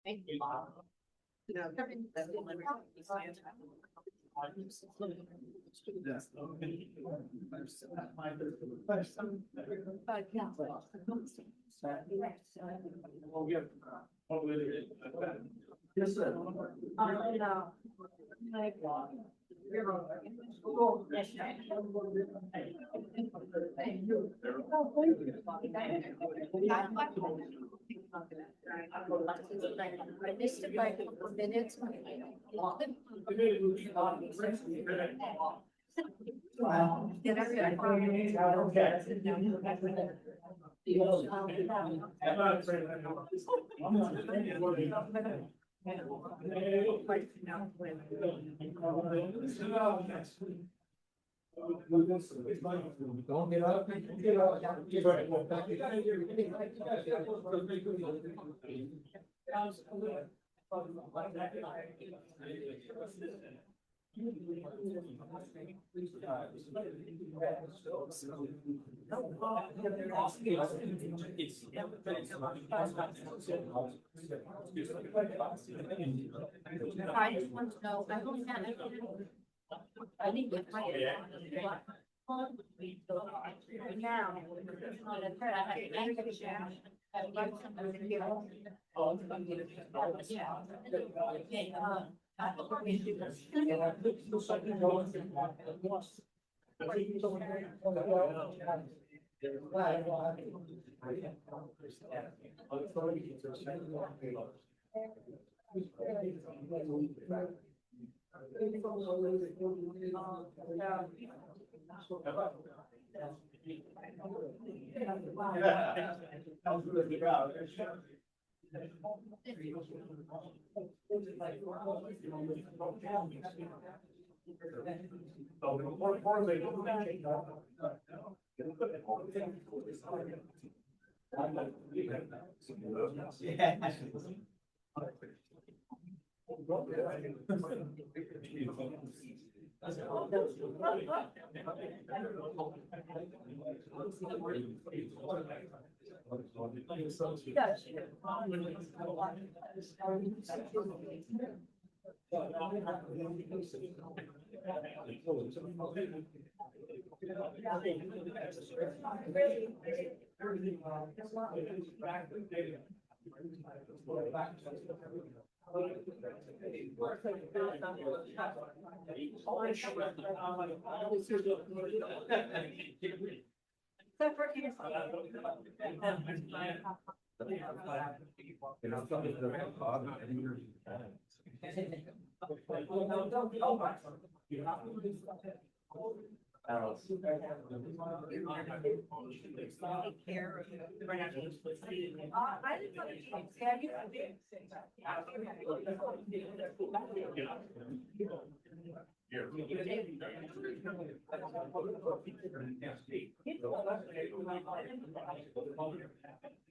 I missed it by a couple of minutes. Don't get up. I just want to know, I need to find it. Now.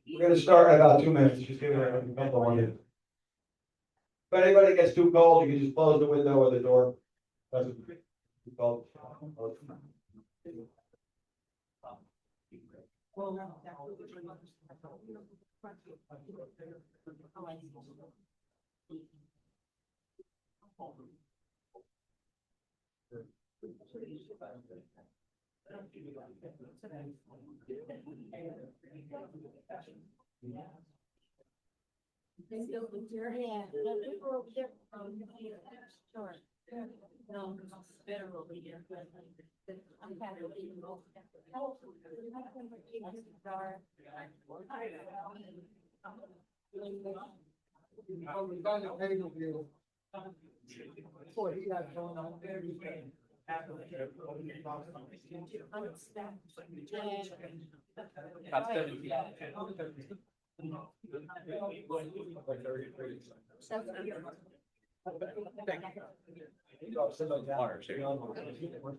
We're gonna start in about 2 minutes, just give it a couple of minutes. If anybody gets too cold, you can just close the window or the door. Doesn't too cold. With your hand. Sure. No, it's better over here. I'm kind of leaving both.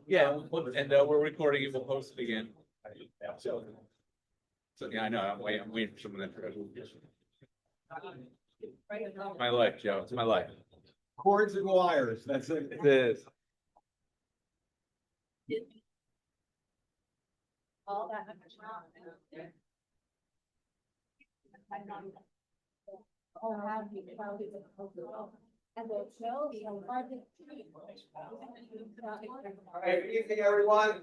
Yeah, and we're recording it, we'll post it again. So yeah, I know, I'm waiting for someone to. My life, Joe, it's my life. Cords and wires, that's it. It is. All that. Oh, happy, probably. And the show, the largest. All right, good evening, everyone.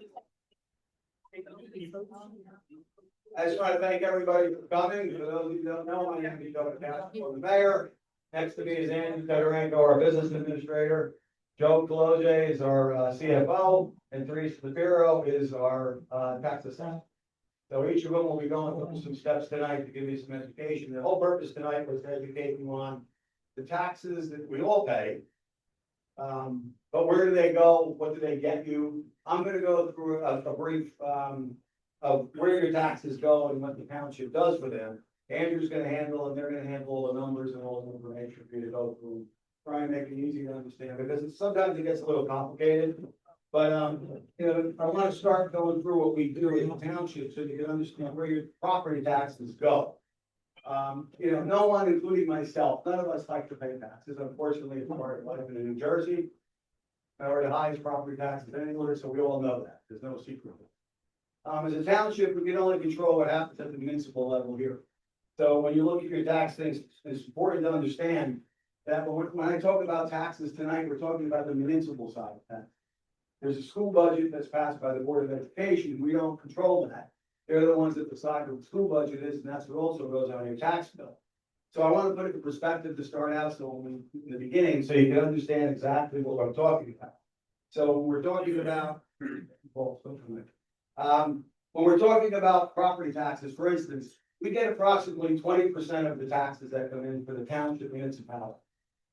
I just want to thank everybody for coming. For those of you who don't know, my name is Joe Castro, the mayor. Next to me is Andy Fedorenko, our business administrator. Joe Colosio is our CFO, and Teresa Shapiro is our tax assessor. So each of them will be going through some steps tonight to give you some education. The whole purpose tonight was to educate you on the taxes that we all pay. But where do they go? What do they get you? I'm gonna go through a brief of where your taxes go and what the township does for them. Andrew's gonna handle, and they're gonna handle all the numbers and all the information for you to go through. Try and make it easy to understand, because sometimes it gets a little complicated. But, you know, I wanna start going through what we do in the township, so you can understand where your property taxes go. You know, no one, including myself, none of us like to pay taxes. Unfortunately, it's part of life in New Jersey. We're the highest property taxes anywhere, so we all know that. There's no secret. As a township, we can only control what happens at the municipal level here. So when you look at your tax things, it's important to understand that when I talk about taxes tonight, we're talking about the municipal side of that. There's a school budget that's passed by the Board of Education. We don't control that. They're the ones that decide what the school budget is, and that's what also goes on your tax bill. So I want to put it in perspective to start out, so in the beginning, so you can understand exactly what I'm talking about. So when we're talking about, when we're talking about property taxes, for instance, we get approximately 20% of the taxes that come in for the township municipality.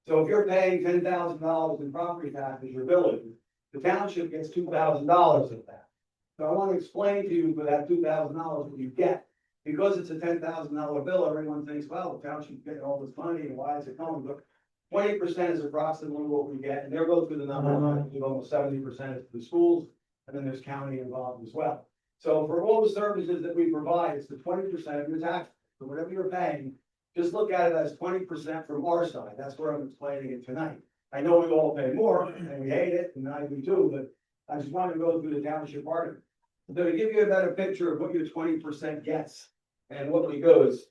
So if you're paying $10,000 in property taxes, your billing, the township gets $2,000 of that. So I want to explain to you for that $2,000 what you get. Because it's a $10,000 bill, everyone thinks, well, the township's getting all this money, and why is it coming? But 20% is approximately what we get, and they'll go through the number, almost 70% is to the schools, and then there's county involved as well. So for all the services that we provide, it's the 20% of your tax. So whatever you're paying, just look at it as 20% from our side. That's where I'm explaining it tonight. I know we all pay more, and we hate it, and I do too, but I just want to go through the township part of it. So to give you a better picture of what your 20% gets and what we go is,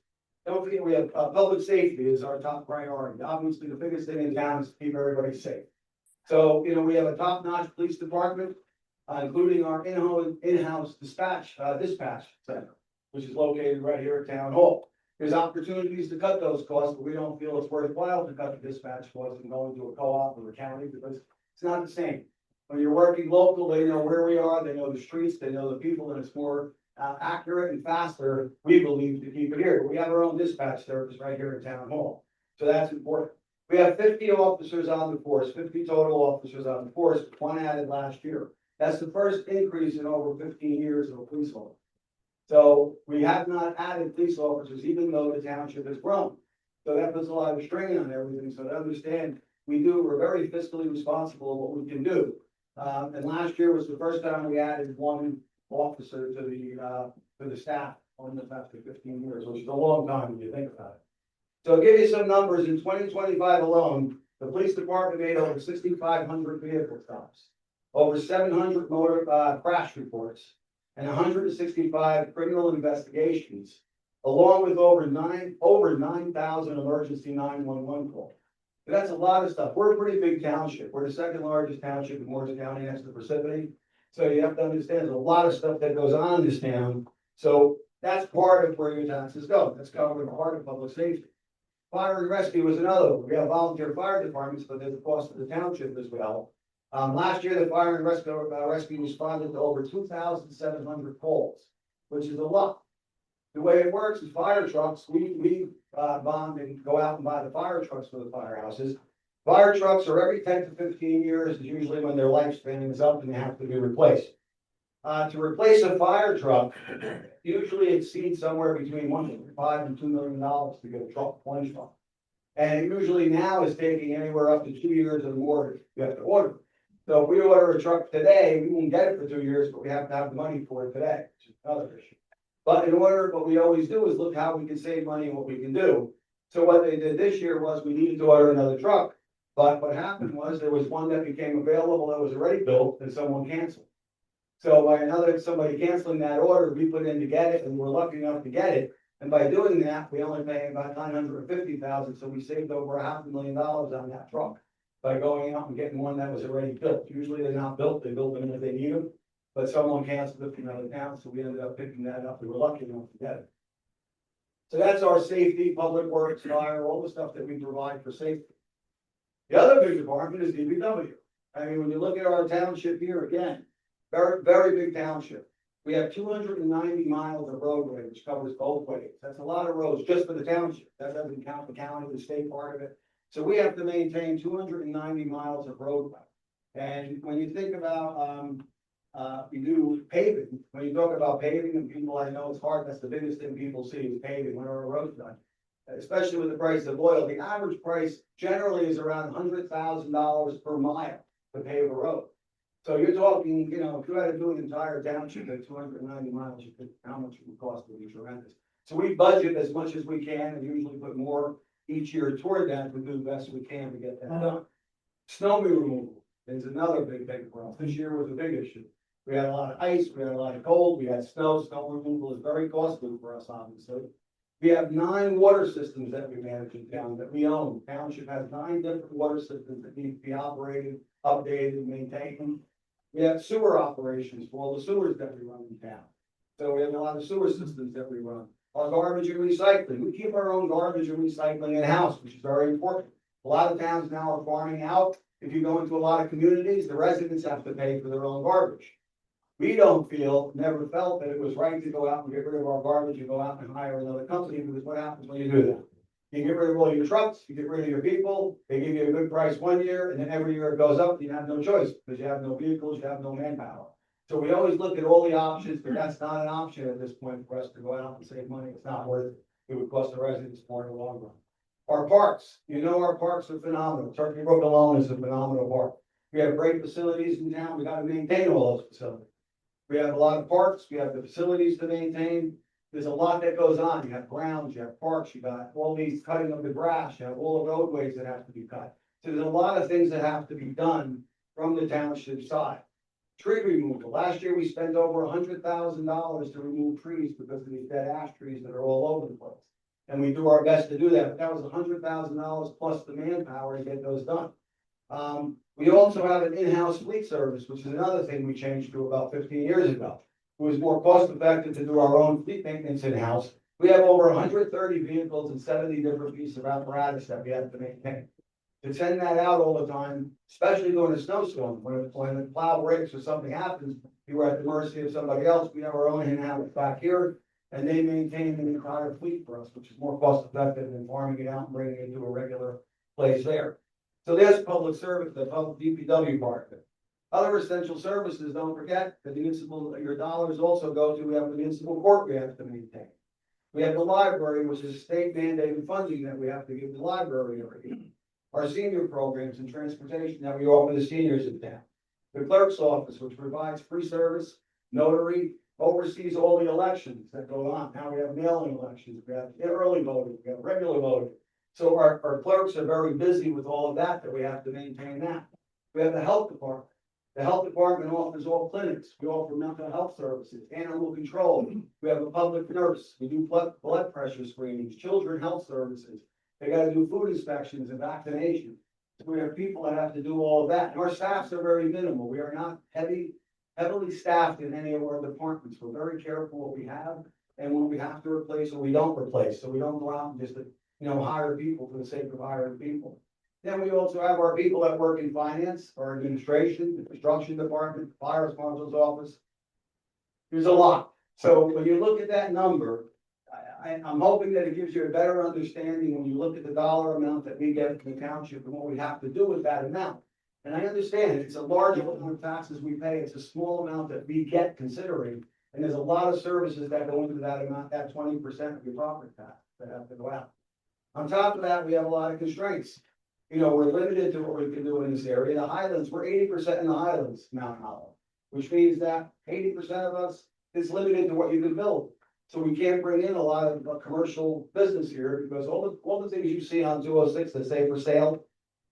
don't forget, we have public safety is our top priority. Obviously, the biggest thing in town is to keep everybody safe. So, you know, we have a top-notch police department, including our in-house dispatch center, which is located right here at Town Hall. There's opportunities to cut those costs, but we don't feel it's worthwhile to cut the dispatch costs and go into a co-op or a county, because it's not the same. When you're working local, they know where we are, they know the streets, they know the people, and it's more accurate and faster, we believe, to keep it here. We have our own dispatch service right here in Town Hall, so that's important. We have 50 officers on the force, 50 total officers on the force, one added last year. That's the first increase in over 15 years of a police officer. So we have not added police officers, even though the township has grown. So that puts a lot of strain on everything. So to understand, we're very fiscally responsible in what we can do. And last year was the first time we added one officer to the staff almost after 15 years, which is a long time when you think about it. So I'll give you some numbers. In 2025 alone, the police department made over 6,500 vehicle stops, over 700 motor crash reports, and 165 criminal investigations, along with over 9,000 emergency 911 calls. That's a lot of stuff. We're a pretty big township. We're the second largest township in Morris County next to Parsippany. So you have to understand there's a lot of stuff that goes on in this town. So that's part of where your taxes go. That's covered part of public safety. Fire and rescue is another one. We have volunteer fire departments, but there's a cost to the township as well. Last year, the fire and rescue responded to over 2,700 calls, which is a lot. The way it works is fire trucks, we bond and go out and buy the fire trucks for the firehouses. Fire trucks are every 10 to 15 years is usually when their lifespan is up and they have to be replaced. To replace a fire truck, usually exceeds somewhere between $1.5 and $2 million to get a truck, one truck. And it usually now is taking anywhere up to 2 years or more, you have to order. So if we order a truck today, we won't get it for 2 years, but we have to have the money for it today, which is another issue. But in order, what we always do is look how we can save money and what we can do. So what they did this year was we needed to order another truck. But what happened was there was one that became available that was already built and someone canceled. So by somebody canceling that order, we put in to get it, and we're lucky enough to get it. And by doing that, we only pay about $950,000, so we saved over $500,000 on that truck by going out and getting one that was already built. Usually they're not built, they build them if they need them, but someone canceled it from another town, so we ended up picking that up. We were lucky enough to get it. So that's our safety, public works, fire, all the stuff that we provide for safety. The other big department is DPW. I mean, when you look at our township here again, very, very big township. We have 290 miles of roadway, which covers both ways. That's a lot of roads just for the township. That doesn't count the county, the state part of it. So we have to maintain 290 miles of roadway. And when you think about, we do paving, when you talk about paving, and people, I know it's hard, that's the biggest thing people see is paving when our road's done. Especially with the price of oil, the average price generally is around $100,000 per mile to pave a road. So you're talking, you know, if you had to do an entire township at 290 miles, you could, how much it would cost would be tremendous. So we budget as much as we can and usually put more each year toward that to do the best we can to get that done. Snow removal is another big thing for us. This year was a big issue. We had a lot of ice, we had a lot of cold, we had snow. Snow removal is very costly for us, obviously. We have 9 water systems that we manage in town that we own. Township has 9 different water systems that need to be operated, updated, maintained. We have sewer operations for all the sewers that we run in town. So we have a lot of sewer systems that we run. Our garbage and recycling. We keep our own garbage and recycling in-house, which is very important. A lot of towns now are farming out. If you go into a lot of communities, the residents have to pay for their own garbage. We don't feel, never felt that it was right to go out and get rid of our garbage and go out and hire another company, because what happens when you do that? You get rid of all your trucks, you get rid of your people, they give you a good price one year, and then every year it goes up, and you have no choice, because you have no vehicles, you have no manpower. So we always look at all the options, but that's not an option at this point for us to go out and save money. It's not worth it. It would cost the residents more in the long run. Our parks, you know, our parks are phenomenal. Turkey Brook alone is a phenomenal park. We have great facilities in town. We got to maintain all those facilities. We have a lot of parks. We have the facilities to maintain. There's a lot that goes on. You have grounds, you have parks, you got all these cutting of the grass, you have all the roadways that have to be cut. So there's a lot of things that have to be done from the township side. Tree removal. Last year, we spent over $100,000 to remove trees because of these dead ash trees that are all over the place. And we do our best to do that, but that was $100,000 plus the manpower to get those done. We also have an in-house fleet service, which is another thing we changed to about 15 years ago. It was more cost effective to do our own fleet maintenance in-house. We have over 130 vehicles and 70 different pieces of apparatus that we have to maintain. To send that out all the time, especially during a snowstorm, when the plow breaks or something happens, you are at the mercy of somebody else. We have our own in-house back here, and they maintain the entire fleet for us, which is more cost effective than farming it out and bringing it to a regular place there. So there's public service, the public DPW part of it. Other essential services, don't forget, the municipal, your dollars also go to, we have the municipal court we have to maintain. We have the library, which is state mandated funding that we have to give the library every year. Our senior programs and transportation that we offer the seniors in town. The clerk's office, which provides free service, notary, oversees all the elections that go on. Now we have mail-in elections, we have early voting, we have regular voting. So our clerks are very busy with all of that we have to maintain that. We have the health department. The health department offers all clinics. We offer mental health services, animal control. We have a public nurse. We do blood pressure screenings, children health services. They got to do food inspections and vaccination. So we have people that have to do all of that. And our staffs are very minimal. We are not heavily staffed in any of our departments. We're very careful what we have and when we have to replace or we don't replace. So we don't go out and just, hire people for the sake of hiring people. Then we also have our people that work in finance, our administration, the construction department, fire marshal's office. There's a lot. So when you look at that number, I'm hoping that it gives you a better understanding when you look at the dollar amount that we get from the township and what we have to do with that amount. And I understand it's a large amount of taxes we pay. It's a small amount that we get considering. And there's a lot of services that go into that amount, that 20% of your property tax that have to go out. On top of that, we have a lot of constraints. We're limited to what we can do in this area. The Highlands, we're 80% in the Highlands, Mount Hollow, which means that 80% of us is limited to what you can build. So we can't bring in a lot of commercial business here because all the things you see on 206 that say for sale,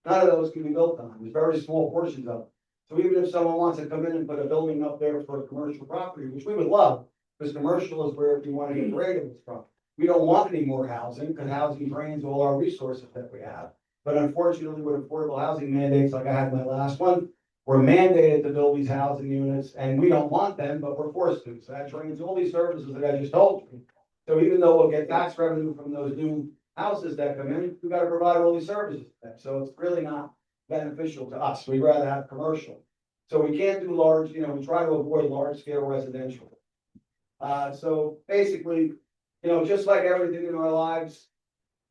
none of those can be built on. There's very small portions of it. So even if someone wants to come in and put a building up there for a commercial property, which we would love, because commercial is where you want to get creative from. We don't want any more housing, because housing drains all our resources that we have. But unfortunately, with affordable housing mandates, like I had in my last one, we're mandated to build these housing units, and we don't want them, but we're forced to. So that drains all these services that I just told you. So even though we'll get tax revenue from those new houses that come in, we've got to provide all these services. So it's really not beneficial to us. We'd rather have commercial. So we can't do large, we try to avoid large scale residential. So basically, just like everything in our lives,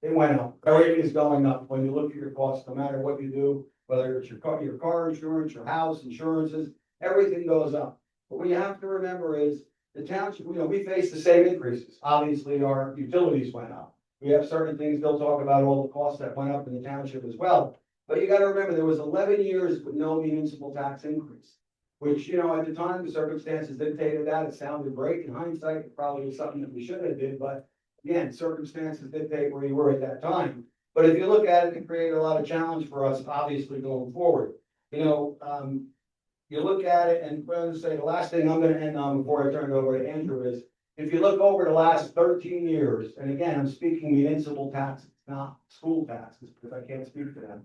it went up. Everything is going up. When you look at your costs, no matter what you do, whether it's your car insurance, your house insurances, everything goes up. But what you have to remember is the township, we face the same increases. Obviously, our utilities went up. We have certain things, they'll talk about all the costs that went up in the township as well. But you gotta remember, there was 11 years with no municipal tax increase. Which, at the time, the circumstances dictated that. It sounded great. In hindsight, it probably was something that we should have did, but again, circumstances dictate where you were at that time. But if you look at it, it created a lot of challenge for us, obviously, going forward. You look at it, and I'm going to say the last thing I'm going to end on before I turn it over to Andrew is, if you look over the last 13 years, and again, I'm speaking municipal taxes, not school taxes, because I can't speak for them.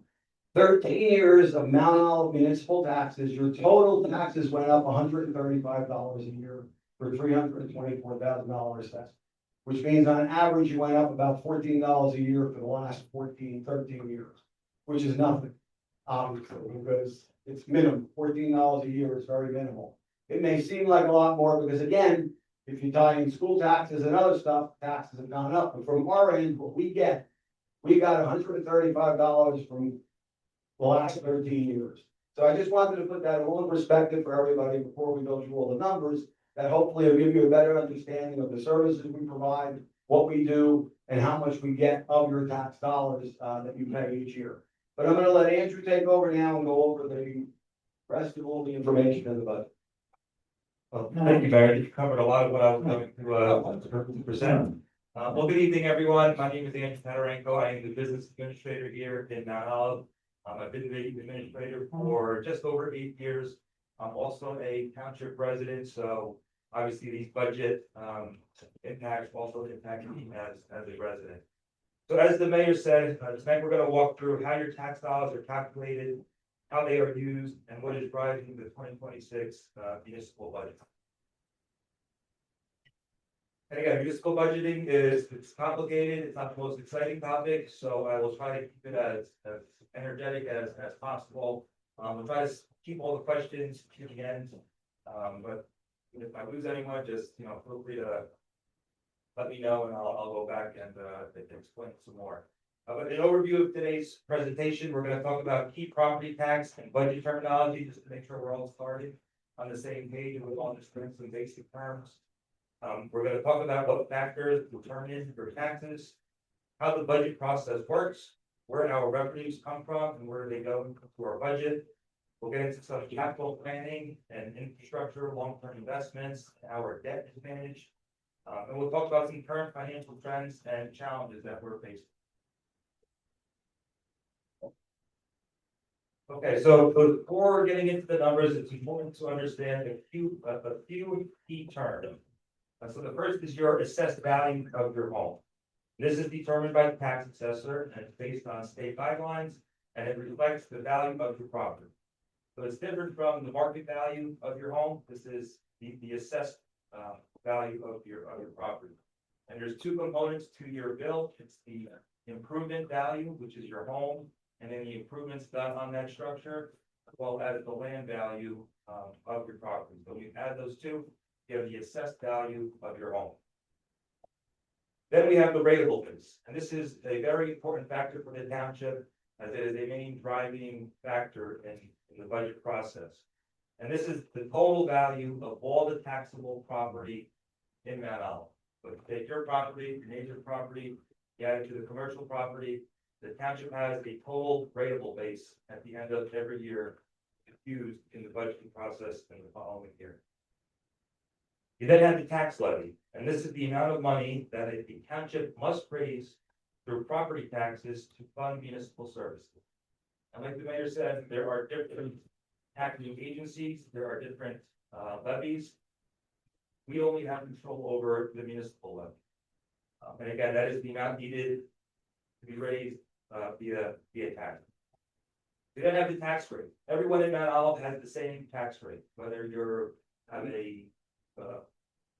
13 years of Mount Olive municipal taxes, your total taxes went up $135 a year for $324,000 assessment, which means on average, you went up about $14 a year for the last 13 years, which is nothing, obviously, because it's minimum. $14 a year is very minimal. It may seem like a lot more because, again, if you tie in school taxes and other stuff, taxes have gone up. But from our end, what we got $135 from the last 13 years. So I just wanted to put that all in perspective for everybody before we go through all the numbers, that hopefully will give you a better understanding of the services we provide, what we do, and how much we get of your tax dollars that you pay each year. But I'm going to let Andrew take over now and go over the rest of all the information in the budget. Well, thank you, Barry. You covered a lot of what I was going to present. Well, good evening, everyone. My name is Andrew Tatarenko. I am the business administrator here in Mount Olive. I've been the administrator for just over 8 years. I'm also a township resident, so obviously these budget impacts also impact me as a resident. So as the mayor said, tonight we're going to walk through how your tax dollars are calculated, how they are used, and what is driving the 2026 municipal budget. And again, municipal budgeting it's complicated. It's not the most exciting topic, so I will try to keep it as energetic as possible. We'll try to keep all the questions to the end. But if I lose anyone, just feel free to let me know, and I'll go back and explain some more. But an overview of today's presentation, we're going to talk about key property tax and budget terminology, just to make sure we're all starting on the same page and with all the strengths and basic terms. We're going to talk about what factors determine your taxes, how the budget process works, where our revenues come from, and where they go into our budget. We'll get into some capital planning and infrastructure, long-term investments, and how our debt is managed. And we'll talk about some current financial trends and challenges that we're facing. Okay, so before getting into the numbers, it's important to understand a few key terms. So the first is your assessed value of your home. This is determined by the tax assessor, and it's based on state guidelines, and it reflects the value of your property. So it's different from the market value of your home. This is the assessed value of your property. And there's two components to your bill. It's the improvement value, which is your home, and then the improvements done on that structure, as well as the land value of your property. So we add those two, you have the assessed value of your home. Then we have the rateable base, and this is a very important factor for the township, as it is a main driving factor in the budget process. And this is the total value of all the taxable property in Mount Olive. So if you take your property, your neighbor's property, you add it to the commercial property, the township has a total rateable base at the end of every year used in the budgeting process in the following year. You then have the tax levy, and this is the amount of money that the township must raise through property taxes to fund municipal services. And like the mayor said, there are different taxing agencies, there are different levies. We only have control over the municipal levy. And again, that is the amount needed to be raised, via tax. We then have the tax rate. Everyone in Mount Olive has the same tax rate, whether you're, have a,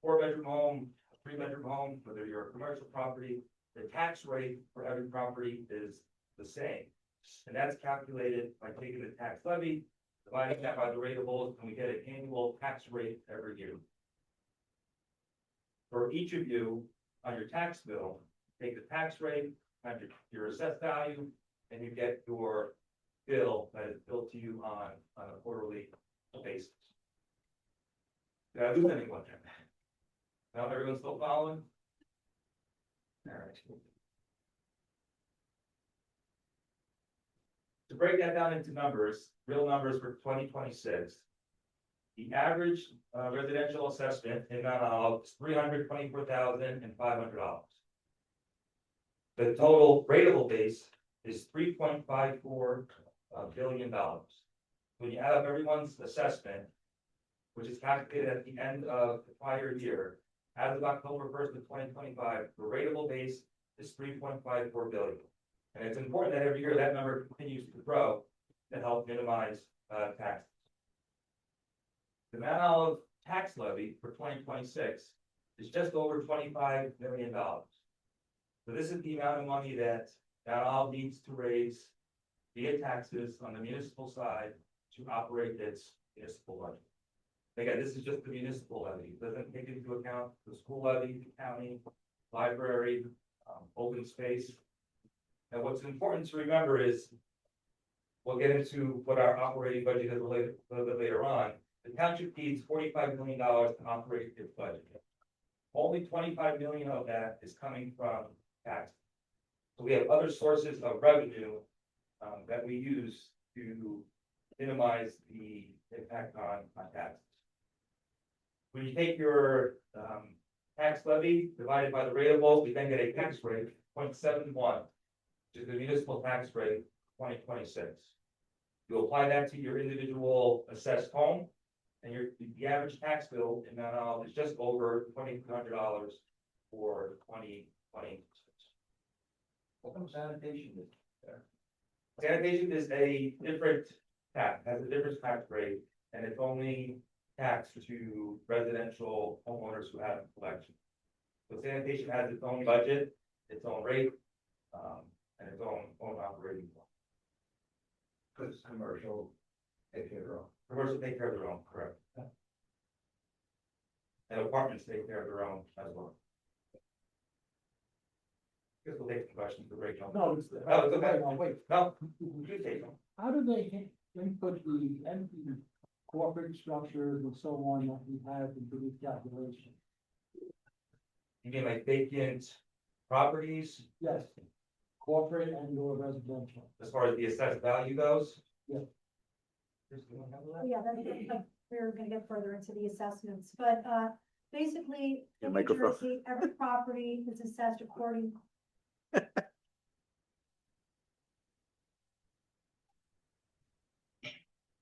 4-bedroom home, a 3-bedroom home, whether you're a commercial property, the tax rate for every property is the same. And that's calculated by taking the tax levy, dividing that by the rateables, and we get an annual tax rate every year. For each of you, on your tax bill, take the tax rate, times your assessed value, and you get your bill that is billed to you on a quarterly basis. Did I lose anyone? Now everyone's still following? All right. To break that down into numbers, real numbers for 2026. The average residential assessment in Mount Olive is $324,500. The total rateable base is $3.54 billion. When you add up everyone's assessment, which is calculated at the end of the prior year, as of October 1st of 2025, the rateable base is $3.54 billion. And it's important that every year that number continues to grow to help minimize taxes. The Mount Olive tax levy for 2026 is just over $25 million. So this is the amount of money that Mount Olive needs to raise via taxes on the municipal side to operate its municipal budget. Again, this is just the municipal levy. It doesn't take into account the school levy, the county, library, open space. And what's important to remember is, we'll get into what our operating budget is a little bit later on. The township needs $45 million to operate its budget. Only $25 million of that is coming from taxes. So we have other sources of revenue that we use to minimize the impact on taxes. When you take your tax levy divided by the rateable, we then get a tax rate of 0.71, which is the municipal tax rate 2026. You apply that to your individual assessed home, and the average tax bill in Mount Olive is just over $2,200 for 2026. What comes sanitation is? Sanitation is a different tax, has a different tax rate, and it's only taxed to residential homeowners who have a collection. So sanitation has its own budget, its own rate, and its own operating. Because commercial, take care of their own. Commercial take care of their own, correct. And apartments take care of their own as well. Guess we'll take some questions to break down. No, it's, No, it's okay. wait, No, you take them. how do they input the empty corporate structures and so on that we have into this calculation? You mean like vacant properties Yes, corporate and or residential. as far as the assessed value goes? Yeah. Chris, do you wanna handle that? Yeah, that's, we're gonna get further into the assessments, but, basically, Yeah, in New microphone. Jersey, every property is assessed according.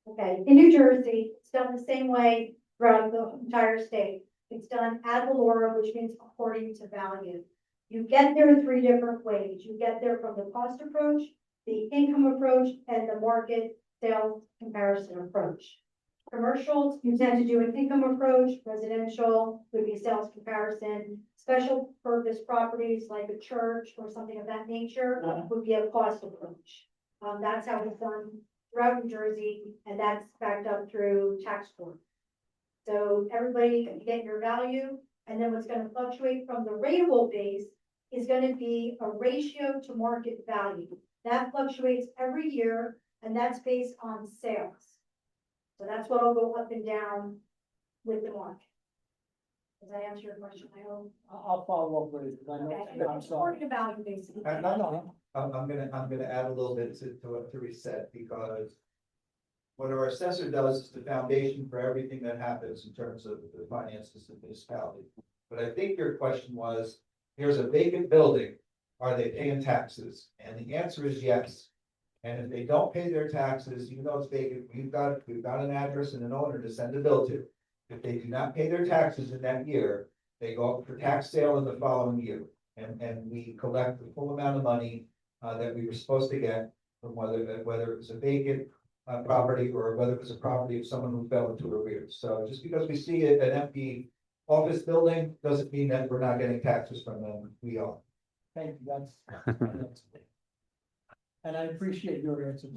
Okay, in New Jersey, it's done the same way throughout the entire state. It's done ad valorem, which means according to value. You get there 3 different ways. You get there from the cost approach, the income approach, and the market sales comparison approach. Commercials, you tend to do an income approach. Residential would be sales comparison. Special purpose properties like a church or something of that nature would be a cost approach. That's how it's done throughout New Jersey, and that's backed up through tax court. So everybody can get your value, and then what's gonna fluctuate from the rateable base is gonna be a ratio to market value. That fluctuates every year, and that's based on sales. So that's what'll go up and down with the market. Does that answer your question? I hope. I'll follow up with it, because I Okay, know, I'm it's sorry. according to value basically. No, I'm gonna add a little bit to reset, because what our assessor does is the foundation for everything that happens in terms of the finances of the municipality. But I think your question was, here's a vacant building, are they paying taxes? And the answer is yes. And if they don't pay their taxes, even though it's vacant, we've got an address and an owner to send a bill to. If they do not pay their taxes in that year, they go up for tax sale in the following year. and we collect the full amount of money that we were supposed to get from whether it was a vacant property or whether it was a property of someone who fell into arrears. So just because we see it, an empty office building, doesn't mean that we're not getting taxes from them. We are. Thank you, that's. And I appreciate your answer.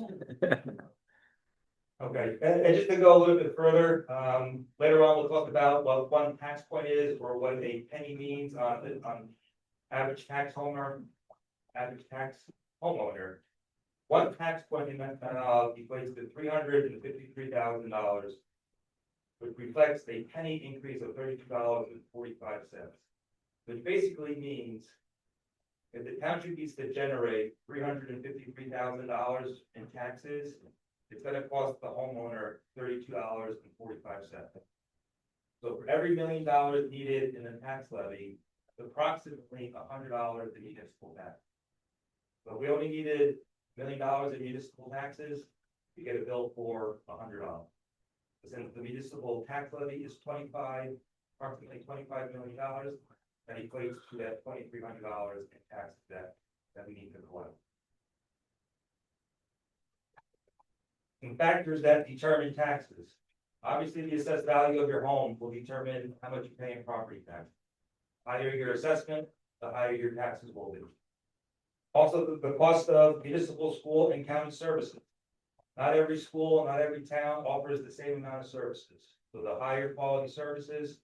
Okay, and just to go a little bit further, later on, we'll talk about what one tax point is or what a penny means on average tax homeowner, average tax homeowner. One tax point in that equates to $353,000, which reflects a penny increase of $32.45, which basically means if the township needs to generate $353,000 in taxes, it's gonna cost the homeowner $32.45. So for every $1 million needed in the tax levy, it's approximately $100 in municipal tax. So we only needed $1 million in municipal taxes, you get a bill for $100. Since the municipal tax levy is approximately $25 million, that equates to that $2,300 in tax debt that we need to collect. And factors that determine taxes. Obviously, the assessed value of your home will determine how much you pay in property tax. Higher your assessment, the higher your taxes will be. Also, the cost of municipal school and county services. Not every school, not every town offers the same amount of services. So the higher quality services,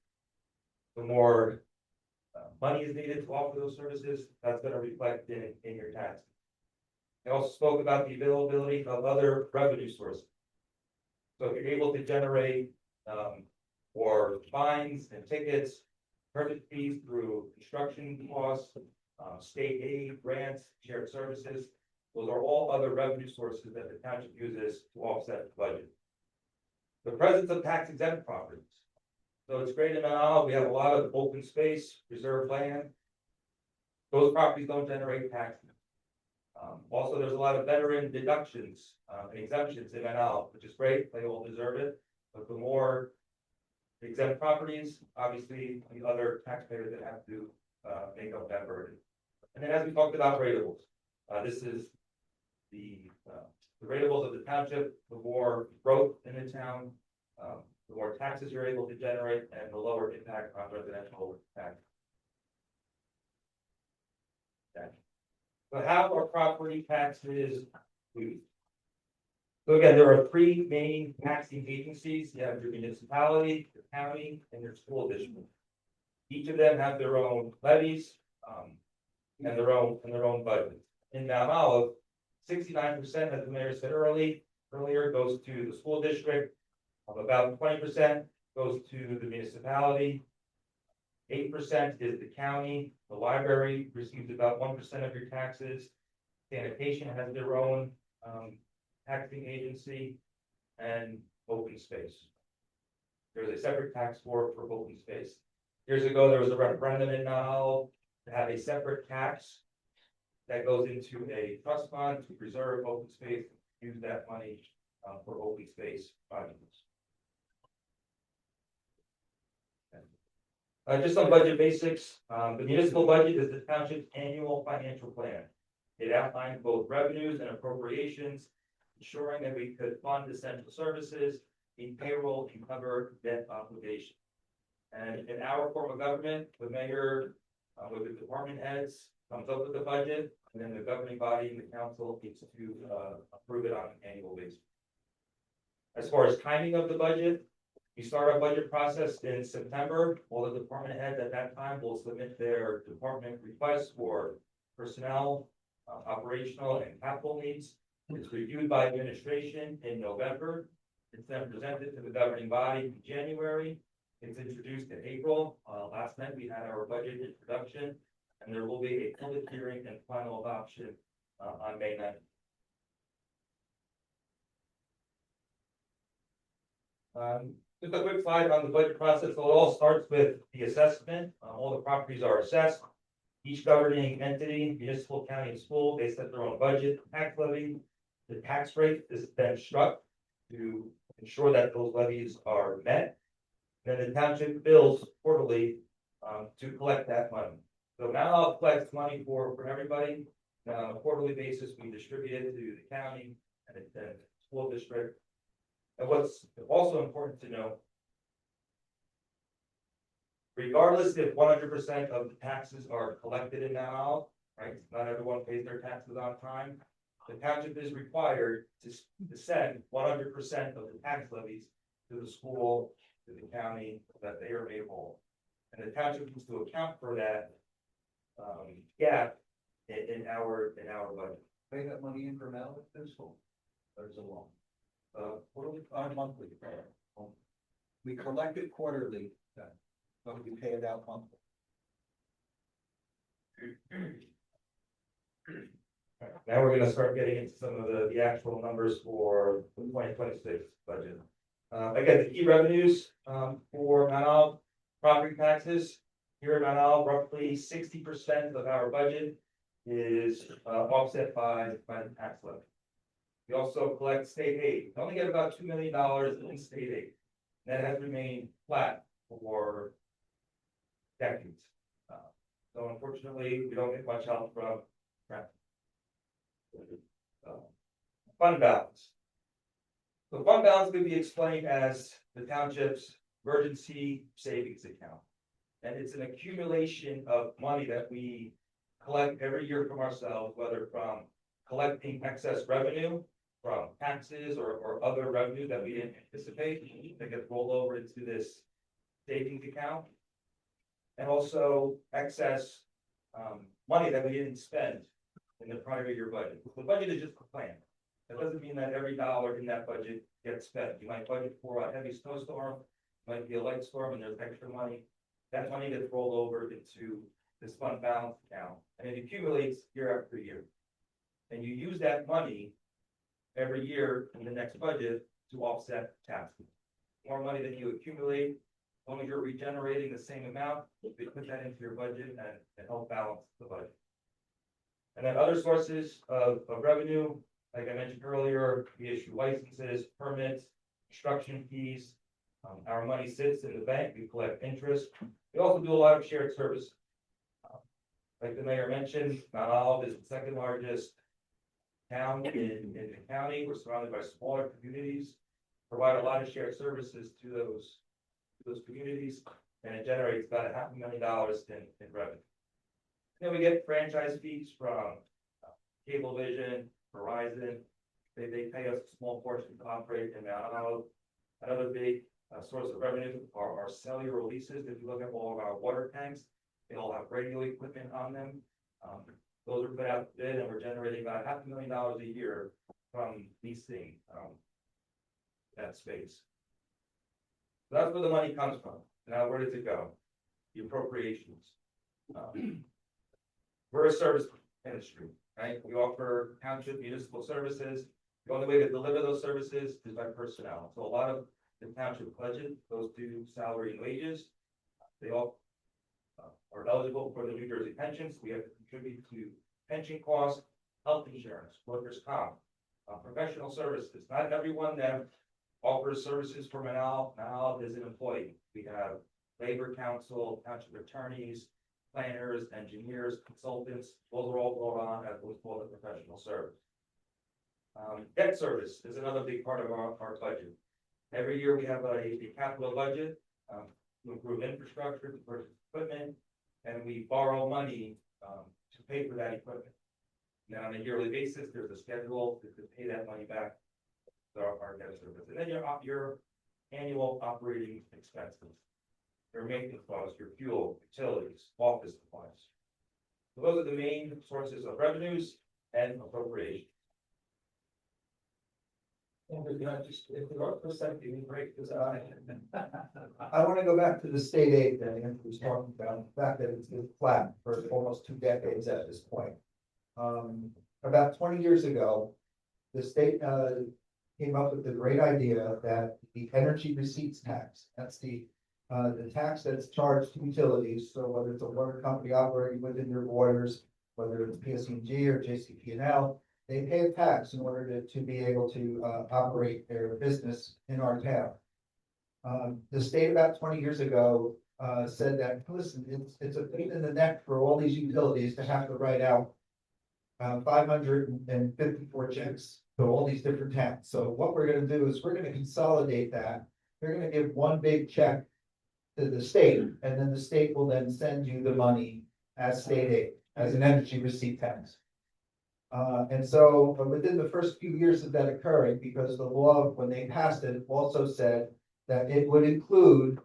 the more money is needed to offer those services, that's going to reflect in your taxes. I also spoke about the availability of other revenue sources. So if you're able to generate or fines and tickets, permit fees through construction costs, state aid, grants, shared services, those are all other revenue sources that the township uses to offset the budget. The presence of tax exempt properties. So it's great in Mount Olive, we have a lot of open space, reserved land. Those properties don't generate taxes. Also, there's a lot of veteran deductions and exemptions in Mount Olive, which is great, they all deserve it. But the more exempt properties, obviously, the other taxpayers that have to make up that burden. And then as we talked about ratables, this is the ratables of the township, the more growth in the town, the more taxes you're able to generate, and the lower impact on residential tax. So how are property taxes used? So again, there are three main taxing agencies. You have your municipality, your county, and your school district. Each of them have their own levies and their own budget. In Mount Olive, 69%, as the mayor said earlier, goes to the school district. About 20% goes to the municipality. 8% is the county. The library receives about 1% of your taxes. Sanitation has their own taxing agency, and open space. There's a separate tax board for open space. Years ago, there was a referendum in Mount Olive to have a separate tax that goes into a trust fund to preserve open space, use that money for open space projects. Just some budget basics. The municipal budget is the township's annual financial plan. It outlines both revenues and appropriations, ensuring that we could fund essential services, meet payroll, and cover debt obligations. And in our form of government, the mayor, with the department heads, comes up with the budget, and then the governing body and the council needs to approve it on an annual basis. As far as timing of the budget, we start our budget process in September. All the department heads at that time will submit their department requests for personnel, operational, and capital needs. It's reviewed by administration in November. It's then presented to the governing body in January. It's introduced in April. Last night we had our budget introduction, and there will be a public hearing and final adoption on May 9th. Just a quick slide on the budget process. So it all starts with the assessment. All the properties are assessed. Each governing entity, municipal, county, and school, they set their own budget, tax levy. The tax rate is then struck to ensure that those levies are met. Then the township bills quarterly to collect that money. So Mount Olive collects money for everybody. On a quarterly basis, we distribute it to the county and the school district. And what's also important to know, regardless if 100% of the taxes are collected in Mount Olive, right? Not everyone pays their taxes on time. The township is required to send 100% of the tax levies to the school, to the county, that they are made whole. And the township needs to account for that gap in our budget. Pay that money in from out of this school. There's a loan. What do we, on monthly? We collect it quarterly, but we pay it out monthly. Now we're gonna start getting into some of the actual numbers for the 2026 budget. Again, the key revenues for Mount Olive property taxes. Here at Mount Olive, roughly 60% of our budget is offset by the tax levy. We also collect state aid. We only get about $2 million in state aid. That has remained flat for decades. So unfortunately, we don't get much help from fund balance. The fund balance could be explained as the township's emergency savings account. And it's an accumulation of money that we collect every year from ourselves, whether from collecting excess revenue from taxes or other revenue that we didn't anticipate that gets rolled over into this savings account. And also excess money that we didn't spend in the prior year budget. The budget is just a plan. That doesn't mean that every dollar in that budget gets spent. You might budget for a heavy snowstorm, might be a light storm, and there's extra money. That money gets rolled over into this fund balance account, and it accumulates year after year. And you use that money every year in the next budget to offset taxes. More money that you accumulate, as long as you're regenerating the same amount, you put that into your budget and help balance the budget. And then other sources of revenue, like I mentioned earlier, we issue licenses, permits, construction fees. Our money sits in the bank, we collect interest. We also do a lot of shared service. Like the mayor mentioned, Mount Olive is the second largest town in the county. We're surrounded by smaller communities, provide a lot of shared services to those communities, and it generates about $500,000 in revenue. Then we get franchise fees from Cablevision, Verizon. They pay us a small portion to operate in Mount Olive. Another big source of revenue are our cellular leases. If you look at all of our water tanks, they all have radio equipment on them. Those are put out to bid, and we're generating about $500,000 a year from leasing that space. So that's where the money comes from. Now, where does it go? The appropriations. We're a service industry, right? We offer township municipal services. The only way to deliver those services is by personnel. So a lot of the township budget goes to salary and wages. They all are eligible for the New Jersey pensions. We have to contribute to pension costs, health insurance, workers' comp, professional services. Not everyone that offers services for Mount Olive is an employee. We have labor council, township attorneys, planners, engineers, consultants. Those are all brought on as what's called a professional service. Debt service is another big part of our budget. Every year we have a capital budget to improve infrastructure, to purchase equipment, and we borrow money to pay for that equipment. Now, on a yearly basis, there's a schedule to pay that money back to our debt service. And then your annual operating expenses, your maintenance costs, your fuel, utilities, office supplies. So those are the main sources of revenues and appropriations. If we are for a second, give me a break, because I want to go back to the state aid that Andrew was talking about, the fact that it's flat for almost 2 decades at this point. About 20 years ago, the state came up with the great idea that the energy receipts tax, that's the tax that's charged to utilities, so whether it's a water company operating within your waters, whether it's PSEG or JCP&L, they pay a tax in order to be able to operate their business in our town. The state about 20 years ago said that, listen, it's a pain in the neck for all these utilities to have to write out 554 checks to all these different towns. So what we're gonna do is we're gonna consolidate that. They're gonna give one big check to the state, and then the state will then send you the money as state aid, as an energy receipt tax. And so within the first few years of that occurring, because the law, when they passed it, also said that it would include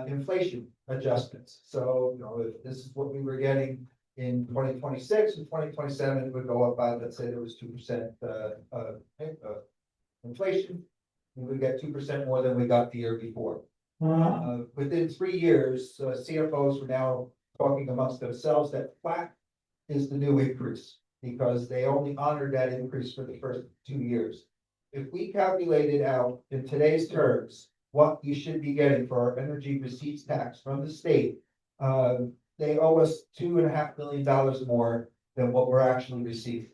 inflation adjustments. So, you know, if this is what we were getting in 2026 and 2027, it would go up by, let's say there was 2% inflation. We would get 2% more than we got the year before. Within 3 years, CFOs were now talking amongst themselves that flat is the new increase, because they only honored that increase for the first 2 years. If we calculated out in today's terms, what you should be getting for our energy receipts tax from the state, they owe us $2.5 million more than what we're actually receiving.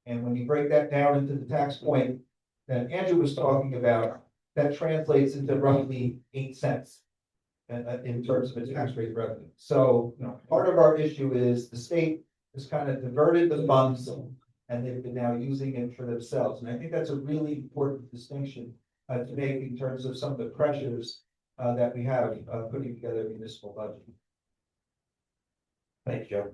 And when you break that down into the tax point that Andrew was talking about, that translates into roughly 8 cents in terms of a tax rate revenue. So, you know, part of our issue is the state has kind of diverted the funds and they've been now using it for themselves. And I think that's a really important distinction to make in terms of some of the pressures that we have putting together a municipal budget. Thank you, Joe.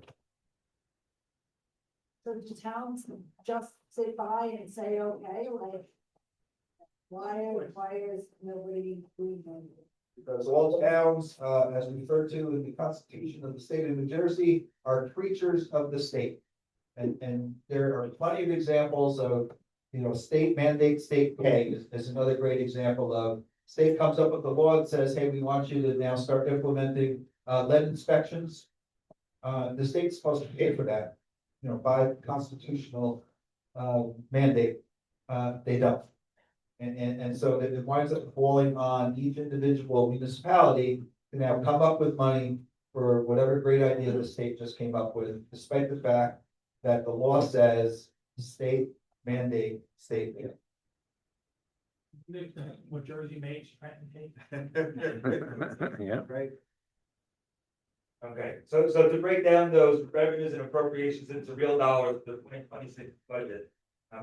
So the towns just sit by and say, okay, like, why is nobody doing anything? Because all towns, as referred to in the Constitution of the state of New Jersey, are creatures of the state. And there are plenty of examples of, you know, state mandate, state pay is another great example of state comes up with the law and says, hey, we want you to now start implementing lead inspections. The state's supposed to pay for that, you know, by constitutional mandate. They don't. And so that it winds up falling on each individual municipality to now come up with money for whatever great idea the state just came up with, despite the fact that the law says state mandate, state pay. What Jersey makes, Trenton takes. Yeah. Right? Okay, so to break down those revenues and appropriations into real dollars, the 2026 budget.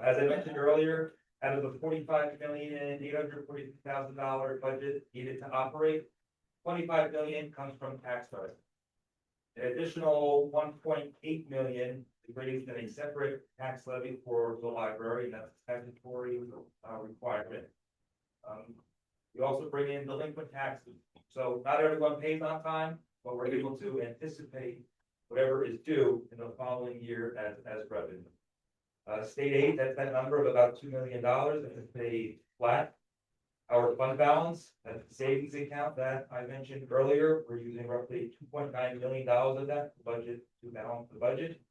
As I mentioned earlier, out of the $45,840,000 budget needed to operate, $25 million comes from tax credit. The additional $1.8 million is raised in a separate tax levy for the library, and that's a statutory requirement. We also bring in delinquent taxes, so not everyone pays on time, but we're able to anticipate whatever is due in the following year as revenue. State aid, that's that number of about $2 million that is paid flat. Our fund balance, that's the savings account that I mentioned earlier, we're using roughly $2.9 million of that budget to balance the budget.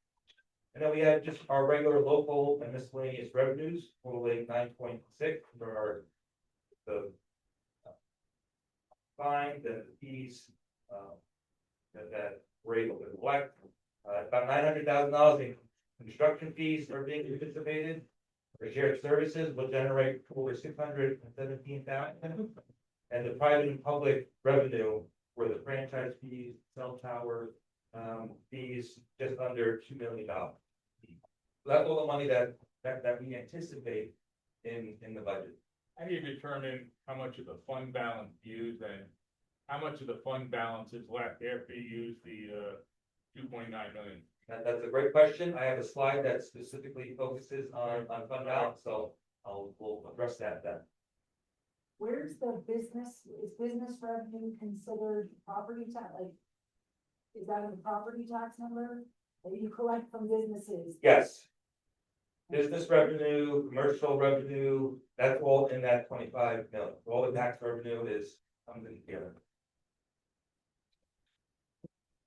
And then we have just our regular local and miscellaneous revenues totaling 9.6 for our fines and fees that we're able to collect. About $900,000 in construction fees are being anticipated. For shared services will generate over $617,000. And the private and public revenue for the franchise fees, cell tower fees, just under $2 million. So that's all the money that we anticipate in the budget. How do you determine how much of the fund balance used and how much of the fund balance is left after you use the 2.9 million? That's a great question. I have a slide that specifically focuses on fund balance, so we'll address that then. Where's the business, is business revenue considered property tax, like, is that a property tax number that you collect from businesses? Yes. Business revenue, commercial revenue, that's all in that 25 million. All the tax revenue comes in together.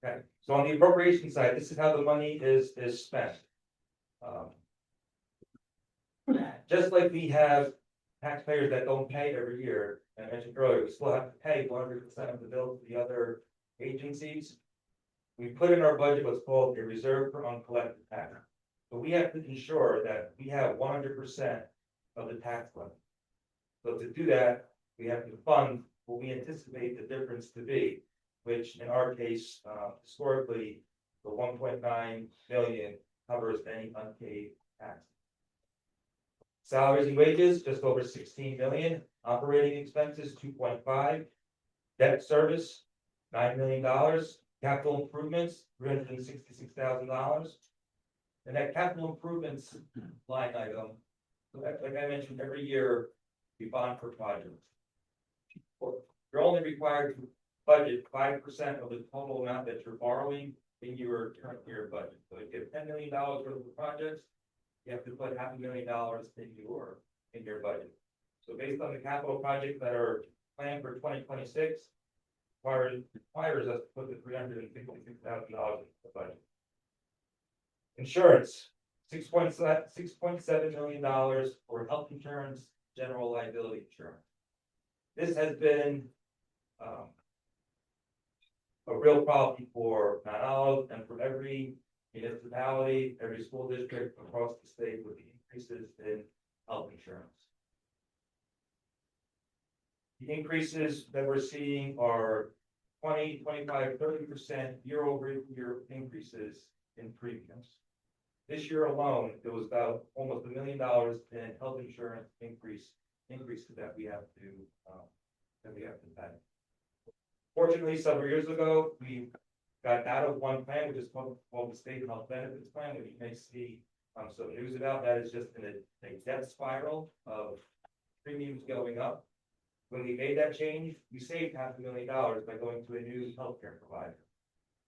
Okay, so on the appropriation side, this is how the money is spent. Just like we have taxpayers that don't pay every year, and I mentioned earlier, we still have to pay 100% of the bill to the other agencies. We put in our budget what's called a reserve for uncollected tax. So we have to ensure that we have 100% of the tax levy. So to do that, we have to fund what we anticipate the difference to be. which in our case, historically, the 1.9 million covers any unpaid tax. Salaries and wages, just over 16 million, operating expenses, 2.5, debt service, $9 million, capital improvements, $366,000. And that capital improvements line item, like I mentioned, every year we bond for projects. You're only required to budget 5% of the total amount that you're borrowing in your current year budget. So if you have $10 million worth of projects, you have to put $500,000 in your budget. So based on the capital projects that are planned for 2026, requires us to put the $356,000 in the budget. Insurance, $6.7 million for health insurance, general liability insurance. This has been a real problem for Mount Olive and for every municipality, every school district across the state with the increases in health insurance. The increases that we're seeing are 20, 25, 30% year-over-year increases in premiums. This year alone, there was about almost $1 million in health insurance increases that we have to pay. Fortunately, several years ago, we got out of one plan, which is called the State Health Benefits Plan, which you may see some news about. That is just in a death spiral of premiums going up. When we made that change, we saved $500,000 by going to a new healthcare provider.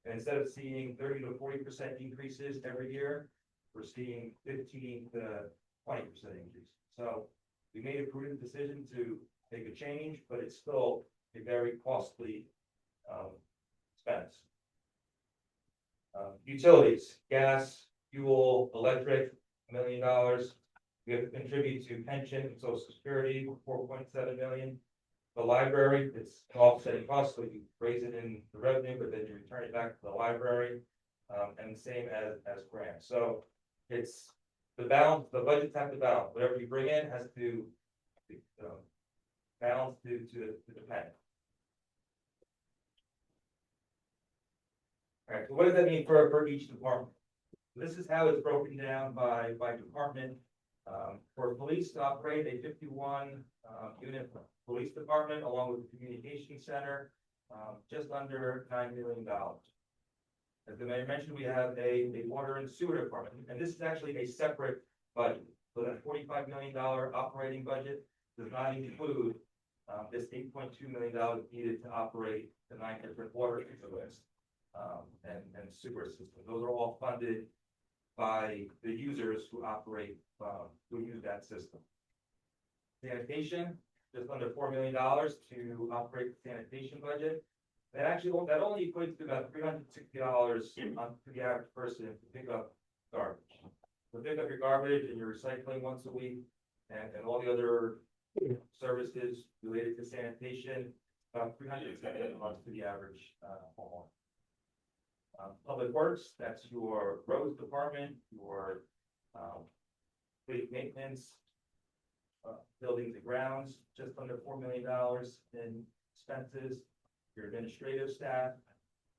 And instead of seeing 30 to 40% increases every year, we're seeing 15 to 20% increase. So we made a prudent decision to make a change, but it's still a very costly expense. Utilities, gas, fuel, electric, $1 million. We have to contribute to pension and social security, 4.7 million. The library, it's an offsetting cost, so you raise it in the revenue, but then you return it back to the library, and the same as grants. So it's the balance, the budgets have to balance. Whatever you bring in has to balance to depend. All right, so what does that mean for each department? This is how it's broken down by department. For police to operate a 51 unit police department along with the communication center, just under $9 million. As the mayor mentioned, we have a water and sewer department, and this is actually a separate budget. So that $45 million operating budget does not include this $8.2 million needed to operate the 9 different water utilities and sewer systems. Those are all funded by the users who operate, who use that system. Sanitation, just under $4 million to operate the sanitation budget. That only equates to about $360 to the average person to pick up garbage. So pick up your garbage and your recycling once a week, and all the other services related to sanitation, about $370 to the average homeowner. Public Works, that's your roads department, your fleet maintenance, buildings and grounds, just under $4 million in expenses. Your administrative staff,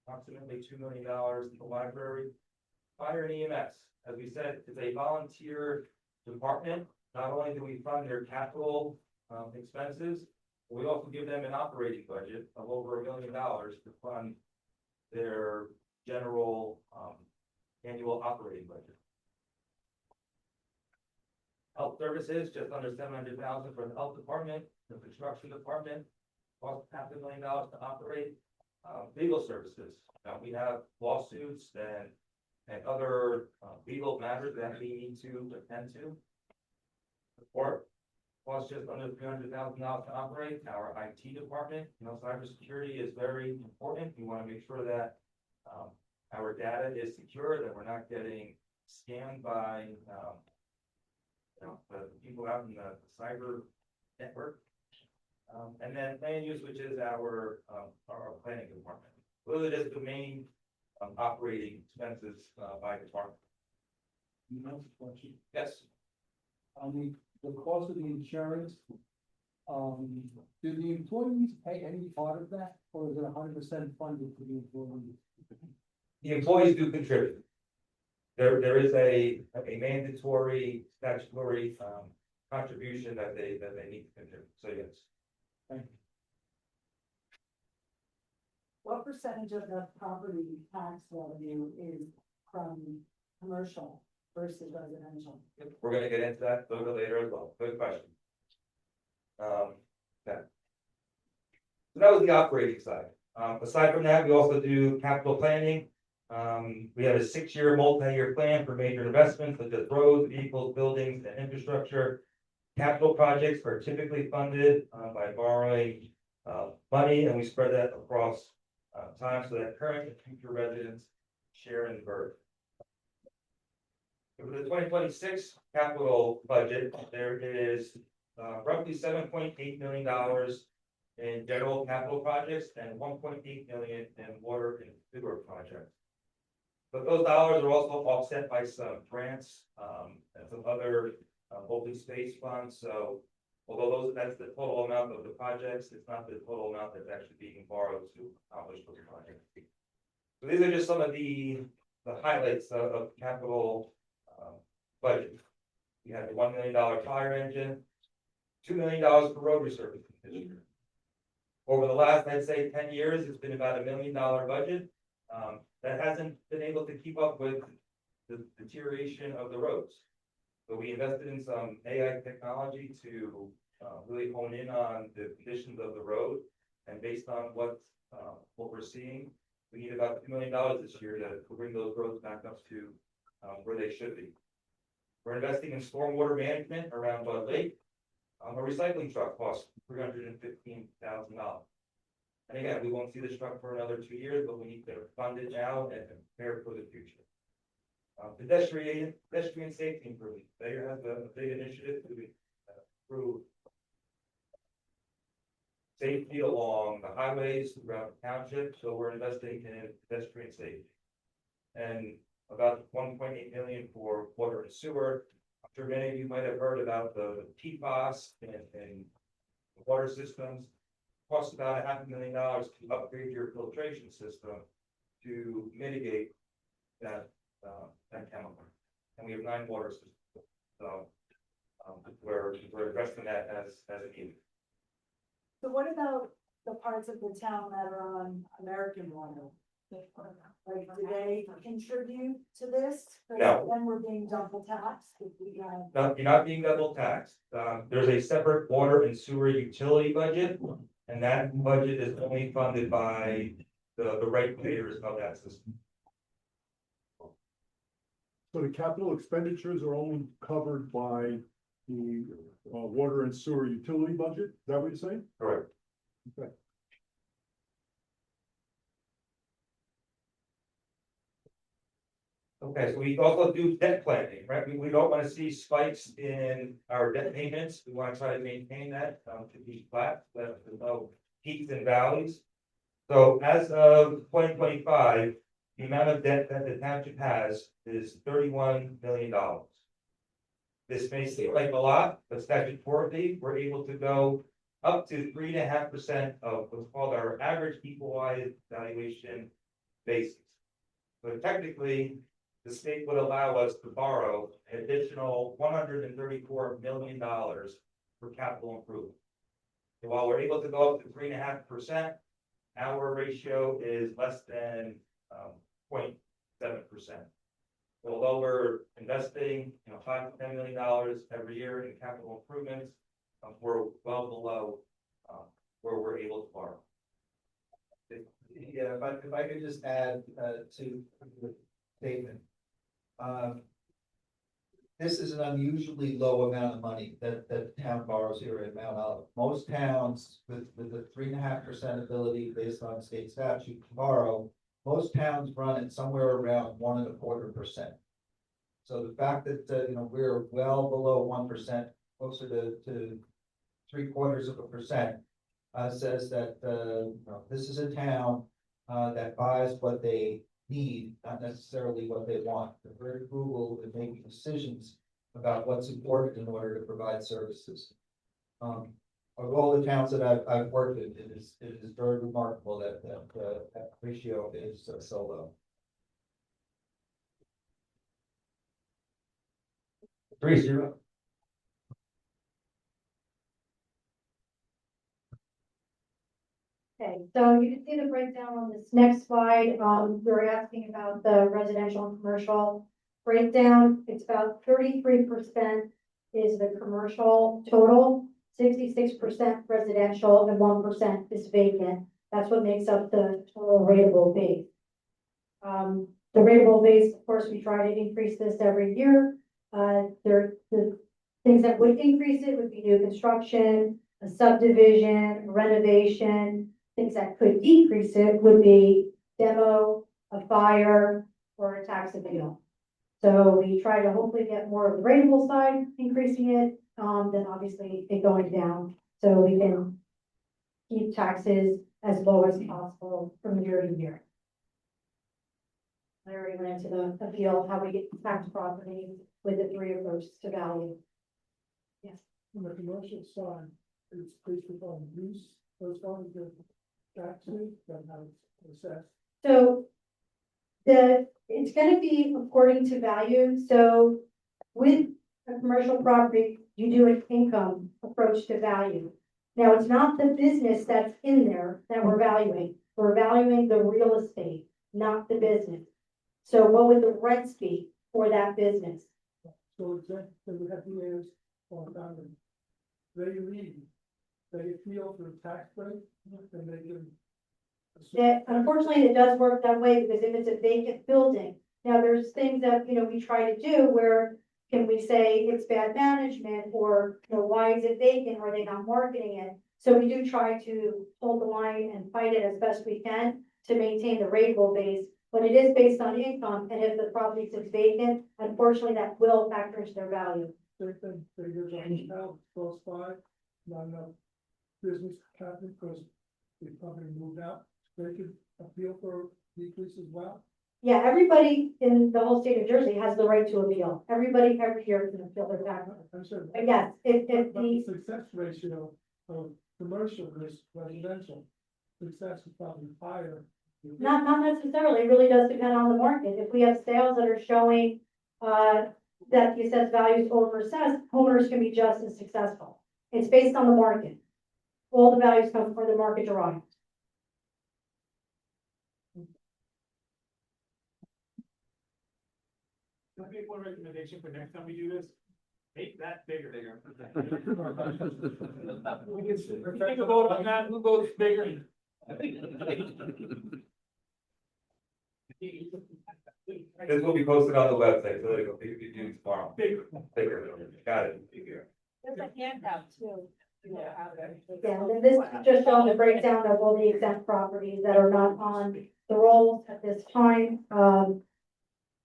approximately $2 million. The library, fire and EMS. As we said, it's a volunteer department. Not only do we fund their capital expenses, we also give them an operating budget of over $1 million to fund their general annual operating budget. Health services, just under $700,000 for the health department. The construction department cost $500,000 to operate. Legal services. We have lawsuits and other legal matters that we need to attend to. Support costs just under $300,000 to operate. Our IT department, cybersecurity is very important. We want to make sure that our data is secure, that we're not getting scammed by the people out in the cyber network. And then land use, which is our planning department. Those are just the main operating expenses by department. You know, question. Yes. On the cost of the insurance, Do the employees pay any part of that, or is it 100% funded for the employees? The employees do contribute. There is a mandatory statutory, contribution that they need to contribute, so yes. Thank you. What percentage of the property tax revenue is from commercial versus residential? We're gonna get into that a little bit later as well, good question. Okay. So that was the operating side. Aside from that, we also do capital planning. We have a 6-year, multi-year plan for major investments such as roads, vehicles, buildings, and infrastructure. Capital projects are typically funded by borrowing money, and we spread that across time so that current and future residents share in the burden. For the 2026 capital budget, there is roughly $7.8 million in general capital projects and $1.8 million in water and sewer projects. But those dollars are also offset by some grants and some other open space funds. So although that's the total amount of the projects, it's not the total amount that's actually being borrowed to accomplish those projects. So these are just some of the highlights of capital budget. We had the $1 million fire engine, $2 million for road resurfacing this year. Over the last, I'd say 10 years, it's been about $1 million budget. That hasn't been able to keep up with the deterioration of the roads. So we invested in some AI technology to really hone in on the conditions of the road. And based on what we're seeing, we need about $2 million this year to bring those roads back up to where they should be. We're investing in stormwater management around Bud Lake. A recycling truck costs $315,000. And again, we won't see this truck for another 2 years, but we need to fund it now and prepare for the future. Pedestrian safety improvement. There has a big initiative to improve safety along the highways throughout the township. So we're investing in pedestrian safety. And about $1.8 million for water and sewer. I'm sure many of you might have heard about the PFAS and water systems. It costs about $500,000 to upgrade your filtration system to mitigate that chemical. And we have 9 water systems. So we're addressing that as needed. So what about the parts of the town that are on American Water? Like, do they contribute to this? 'Cause No. Then we're being double taxed if we have. No, you're not being double taxed. There's a separate water and sewer utility budget, and that budget is only funded by the ratepayers of that system. So the capital expenditures are only covered by the water and sewer utility budget? Is that what you're saying? Correct. Okay. Okay, so we also do debt planning, right? We don't want to see spikes in our debt payments. We want to try to maintain that to be flat, but with no peaks and valleys. So as of 2025, the amount of debt that the township has is $31 million. This may seem like a lot, but statutorily, we're able to go up to 3.5% of what's called our average equalized valuation basis. So technically, the state would allow us to borrow an additional $134 million for capital improvement. So while we're able to go up to 3.5%, our ratio is less than 0.7%. So although we're investing, $5 to $10 million every year in capital improvements, we're well below where we're able to borrow. Yeah, if I could just add to the statement. This is an unusually low amount of money that the town borrows here in Mount Olive. Most towns with the 3.5% ability based on state statute to borrow, most towns run it somewhere around 1.25%. So the fact that we're well below 1%, closer to 0.75%, says that this is a town that buys what they need, not necessarily what they want. They're very frugal in making decisions about what's important in order to provide services. of all the towns that I've worked in, it is very remarkable that ratio is so low. 3-0. Okay, so you can see the breakdown on this next slide. We're asking about the residential and commercial breakdown. It's about 33% is the commercial total, 66% residential, and 1% is vacant. That's what makes up the total rateable base. The rateable base, of course, we try to increase this every year. The things that would increase it would be new construction, a subdivision, renovation. Things that could decrease it would be demo, a fire, or a tax appeal. So we try to hopefully get more of the rateable side, increasing it, than obviously it going down. So we can keep taxes as low as possible from year to year. I already went into the appeal, how we get tax property with the 3 approaches to value. Yes. On the commercial side, it's based upon use, those are the taxes that have assessed. So it's gonna be according to value. So with a commercial property, you do an income approach to value. Now, it's not the business that's in there that we're valuing. We're valuing the real estate, not the business. So what would the rents be for that business? So it's that, we have the heirs on family. They leave, they appeal for the tax rate, and they can. That unfortunately, it does work that way because if it's a vacant building, now there's things that, we try to do where can we say it's bad management or, why is it vacant? Or are they not marketing it? So we do try to hold the line and fight it as best we can to maintain the rateable base, but it is based on income. And if the property sits vacant, unfortunately, that will factor into their value. Certain figures on the house, close by, not enough business happening because the company moved out. They could appeal for decrease as well. Yeah, everybody in the whole state of Jersey has the right to appeal. Everybody every year can appeal their tax. I'm sure. But yes, if But the the, success ratio of commercial versus residential, success is probably higher. not necessarily, it really does depend on the market. If we have sales that are showing, that the assessed value is over assessed, homeowners can be just as successful. It's based on the market. All the values come from the market derived. Can I make one recommendation for next time we do this? Make that bigger. We can take a vote on that, who votes bigger? This will be posted on the website, so it'll be due tomorrow. Bigger. Bigger. Got it. There's a handout too. Yeah, and this is just showing the breakdown of all the exempt properties that are not on the rolls at this time.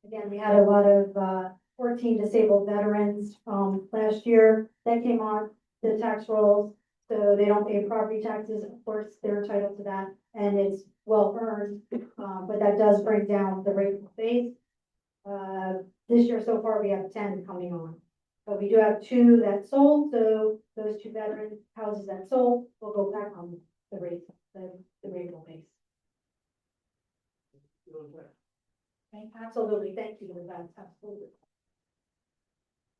Again, we had a lot of 14 disabled veterans last year that came on the tax rolls. So they don't pay property taxes. Of course, they're entitled to that and it's well earned. But that does bring down the rate of base. This year so far, we have 10 coming on. But we do have 2 that sold, so those 2 veteran houses that sold will go back on the rate, the rateable base. Absolutely, thank you for that, absolutely.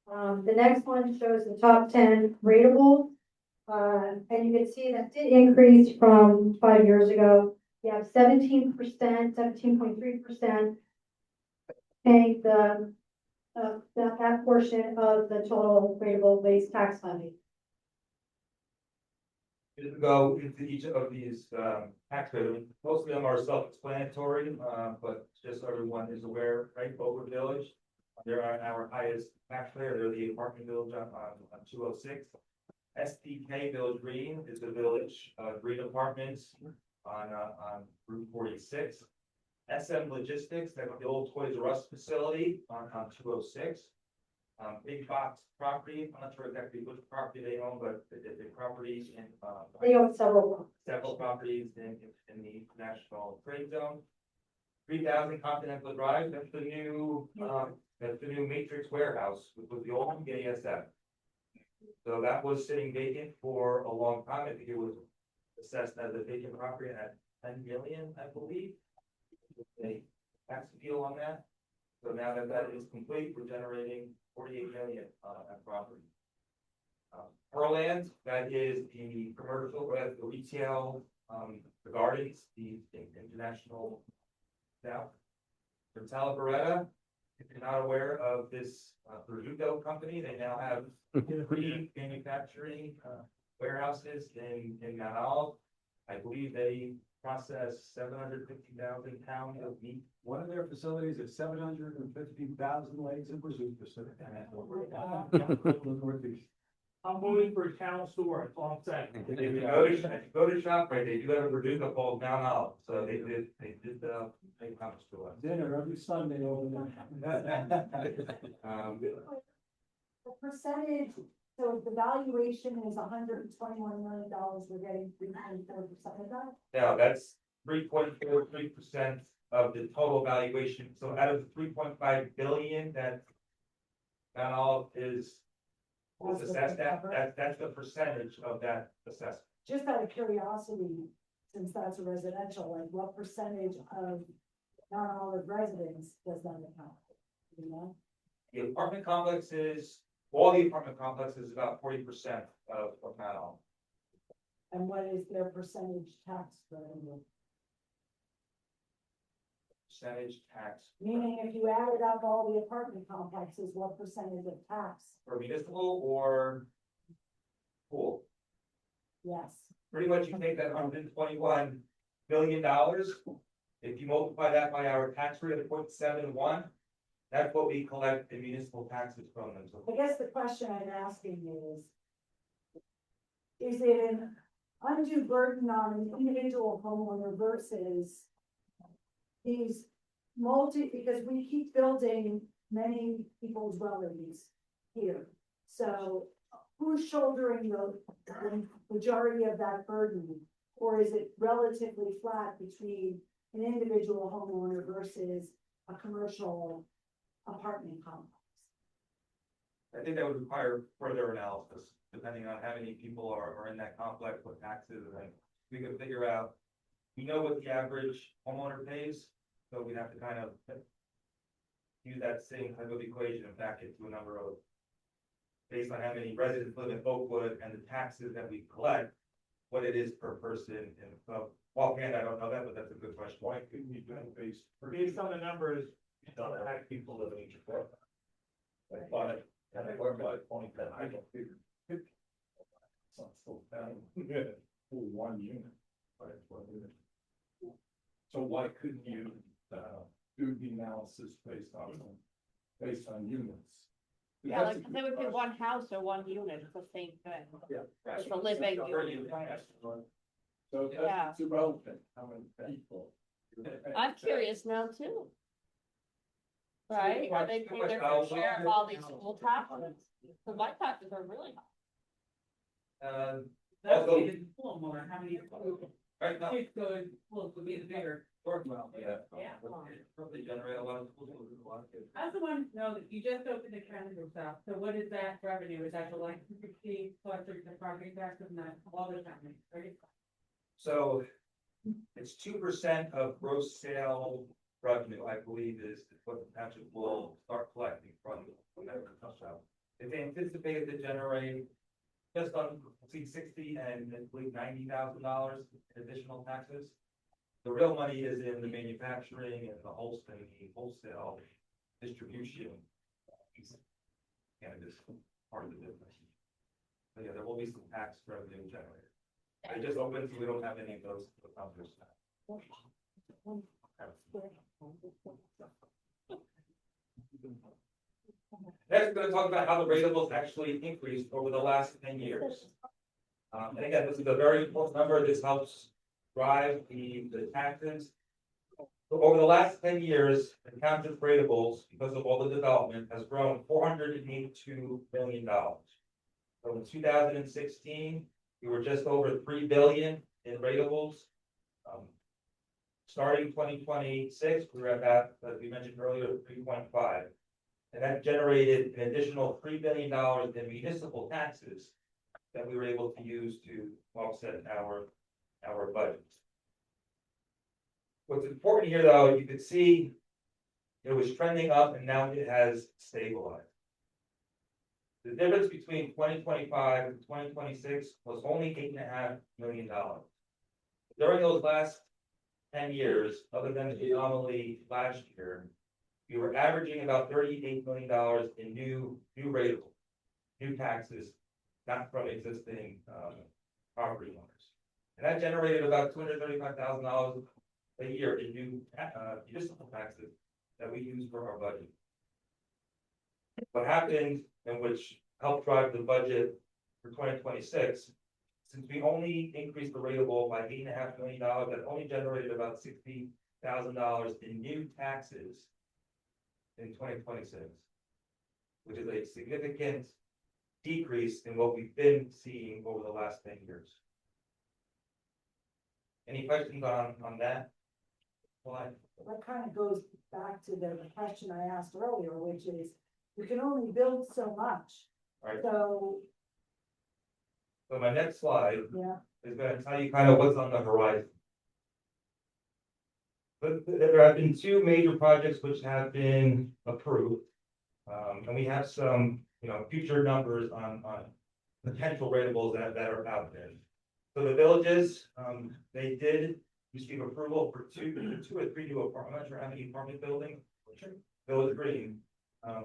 The next one shows the top 10 rateable. And you can see that did increase from 5 years ago. You have 17%, 17.3% paying that portion of the total rateable base tax levy. To go into each of these tax credits, most of them are self-explanatory, but just so everyone is aware, right, Boulder Village, they're our highest taxpayer, they're the apartment village on 206. SPK Village Green is the village green apartments on Route 46. SM Logistics, that's the old Toys R Us facility on 206. Big Box Property, I'm not sure exactly which property they own, but the properties in They own several. properties in the National Trade Zone. 3000 Continental Drive, that's the new Matrix warehouse, which was the old ASF. So that was sitting vacant for a long time. I think it was assessed as a vacant property at 10 million, I believe. A tax appeal on that. So now that that is complete, we're generating 48 million on that property. Pearland, that is the commercial, the retail, the gardens, the international south. For Talaberetta, if you're not aware of this Verdugo company, they now have three manufacturing warehouses in Mount Olive. I believe they process 750,000 pounds of meat. One of their facilities is 750,000 legs in Brazil. I'm moving for a town store, that's all I'm saying. If you go to ShopRite, they do have a Verdugo called Mount Olive, so they did make comments to us. Dinner every Sunday over there. The percentage, so if the valuation is $121 million, we're getting 3.4% of that? Now, that's 3.43% of the total valuation, so out of the 3.5 billion that Mount Olive is assessed at, that's the percentage of that assessment. Just out of curiosity, since that's a residential, like what percentage of Mount Olive residents does that account? You know? The apartment complexes, all the apartment complexes, about 40% of Mount Olive. And what is their percentage tax revenue? Percentage tax Meaning if you added up all the apartment complexes, what percentage of tax? for municipal or pool. Yes. Pretty much you take that $121 million, if you multiply that by our tax rate of 0.71, that's what we collect in municipal taxes from them. So I guess the question I'm asking is it an undue burden on an individual homeowner versus these because we keep building many people's dwellings here. So who's shouldering the majority of that burden? Or is it relatively flat between an individual homeowner versus a commercial apartment complex? I think that would require further analysis, depending on how many people are in that complex, what taxes, and we could figure out. We know what the average homeowner pays, so we'd have to kind of use that same type of equation and back it to a number of, based on how many residents live in Oakwood and the taxes that we collect, what it is per person. And so, offhand, I don't know that, but that's a good question. Why couldn't you do it Based on the numbers, you don't have people living in your apartment. Like, but, and I work by 2010, I don't figure. Yeah, for 1 unit, right, 1 unit. So why couldn't you, do the analysis based on units? Yeah, like, they would be one house or one unit, it's the same thing. Yeah. It's a living unit. So Yeah. that's irrelevant, how many people. I'm curious now too. Right, are they paying their fair share of all these school taxes? So my taxes are really high. Also, Homeowner, how many? right now, Would be the bigger. yeah. Yeah. Probably generate a lot of schools, a lot of kids. I also want to know that you just opened a calendar shop, so what is that revenue? Is that the license fee plus the property taxes and that all the time, right? So it's 2% of gross sale revenue, I believe, is what the township will start collecting from that shop. It's anticipated to generate just on between $60,000 and I believe $90,000 in additional taxes. The real money is in the manufacturing and the wholesale distribution. Cannabis part of the business. So yeah, there will be some tax revenue generated. They just opened, so we don't have any of those numbers. Next, we're going to talk about how the ratables actually increased over the last 10 years. And again, this is a very important number. This helps drive the taxes. So over the last 10 years, the township ratables, because of all the development, has grown $482 million. So in 2016, we were just over 3 billion in ratables. Starting 2026, we were at that, as we mentioned earlier, 3.5. And that generated an additional $3 billion in municipal taxes that we were able to use to offset our budget. What's important here, though, you could see it was trending up and now it has stabilized. The difference between 2025 and 2026 was only $8.5 million. During those last 10 years, other than the anomaly last year, we were averaging about $38 million in new rateable, new taxes, not from existing property owners. And that generated about $235,000 a year in new municipal taxes that we use for our budget. What happened, and which helped drive the budget for 2026, since we only increased the rateable by $8.5 million, that only generated about $60,000 in new taxes in 2026, which is a significant decrease in what we've been seeing over the last 10 years. Any questions on that? Slide? That kind of goes back to the question I asked earlier, which is, you can only build so much. Right. So, So my next slide yeah, is going to tell you kind of what's on the horizon. But there have been two major projects which have been approved. And we have some, future numbers on potential rateables that are out there. So the villages, they did receive approval for two or three new apartment, I'm not sure how many apartment buildings. Village Green,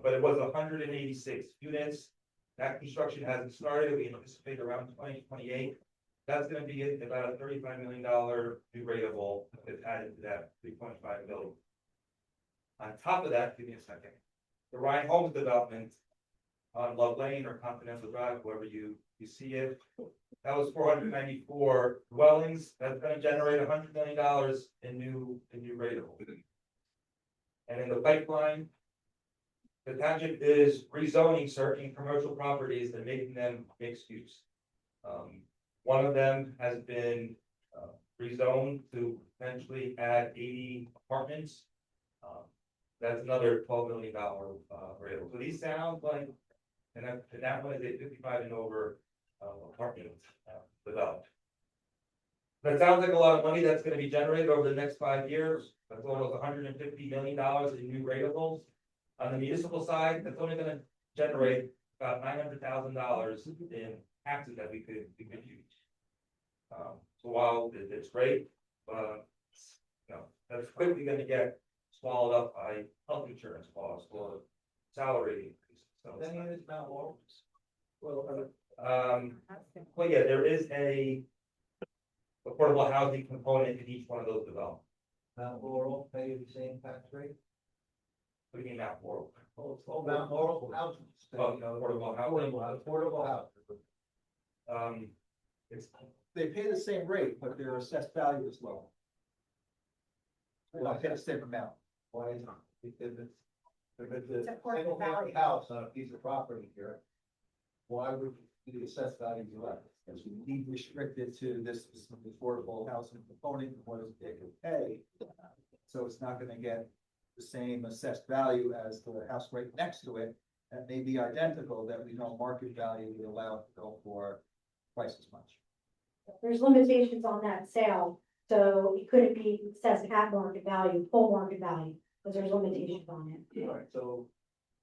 but it was 186 units. That construction hasn't started. We anticipate around 2028. That's going to be about a $35 million new rateable that's added to that 3.5 million. On top of that, give me a second. The Ryan Homes development on Love Lane or Continental Drive, wherever you see it. That was 494 dwellings. That's going to generate $100 million in new rateable. And in the pipeline, the township is rezoning certain commercial properties and making them mixed use. One of them has been rezoned to potentially add 80 apartments. That's another $12 million rateable. So these sound like, and that one is a 55 and over apartment developed. That sounds like a lot of money that's going to be generated over the next 5 years. That's almost $150 million in new rateables. On the municipal side, that's only going to generate about $900,000 in taxes that we could use. So while it's great, that's quickly going to get swallowed up by health insurance costs or salary increases. So Then it is Mount Laurel. well, yeah, there is a affordable housing component in each one of those developments. Mount Laurel pay the same tax rate? What do you mean Mount Laurel? Oh, Mount Laurel housing. Oh, affordable housing. Affordable housing. It's They pay the same rate, but their assessed value is lower. They don't pay the same amount. Why is it? Because if it's It's a affordable single family value. house on a piece of property here, why would the assessed value be less? Because we need restricted to this affordable housing component, what is they can pay. So it's not gonna get the same assessed value as the house right next to it. That may be identical, that we know market value would allow it to go for twice as much. There's limitations on that sale, so it couldn't be assessed at market value, full market value, because there's limitations on it. All right, so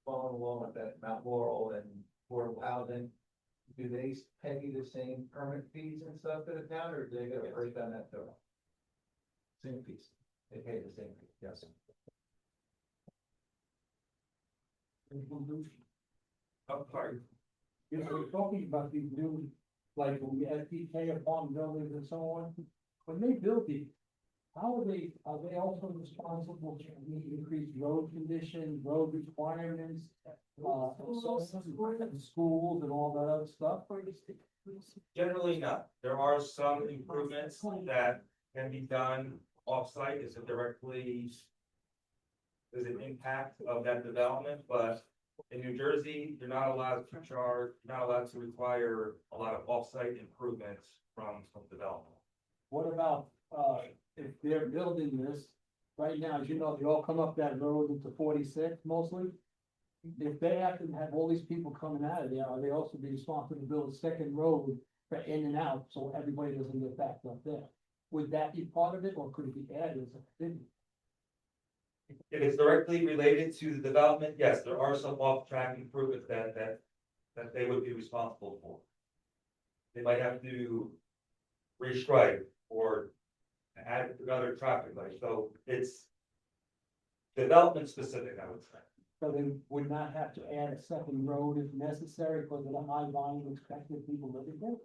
following along with that, Mount Laurel and affordable housing, do they pay the same permit fees and stuff to the town, or do they get a break on that too? Same piece. They pay the same fee, yes. I'm sorry. You know, we're talking about these new, like, when we SDK apartment buildings and so on, when they build these, are they also responsible to increase road conditions, road requirements? Schools and all that other stuff? Generally not. There are some improvements that can be done off-site as a directly. There's an impact of that development, but in New Jersey, you're not allowed to require a lot of off-site improvements from development. What about, if they're building this, right now, as you know, they all come up that road into 46 mostly? if they have to have all these people coming out of there, are they also be responsible to build a second road for in and out, so everybody doesn't get backed up there? Would that be part of it, or could it be added as a thing? If it's directly related to the development, yes, there are some off-track improvements that they would be responsible for. They might have to restripe or add another traffic light, so it's development specific, I would say. So they would not have to add a second road if necessary because of the high volume expected people living there?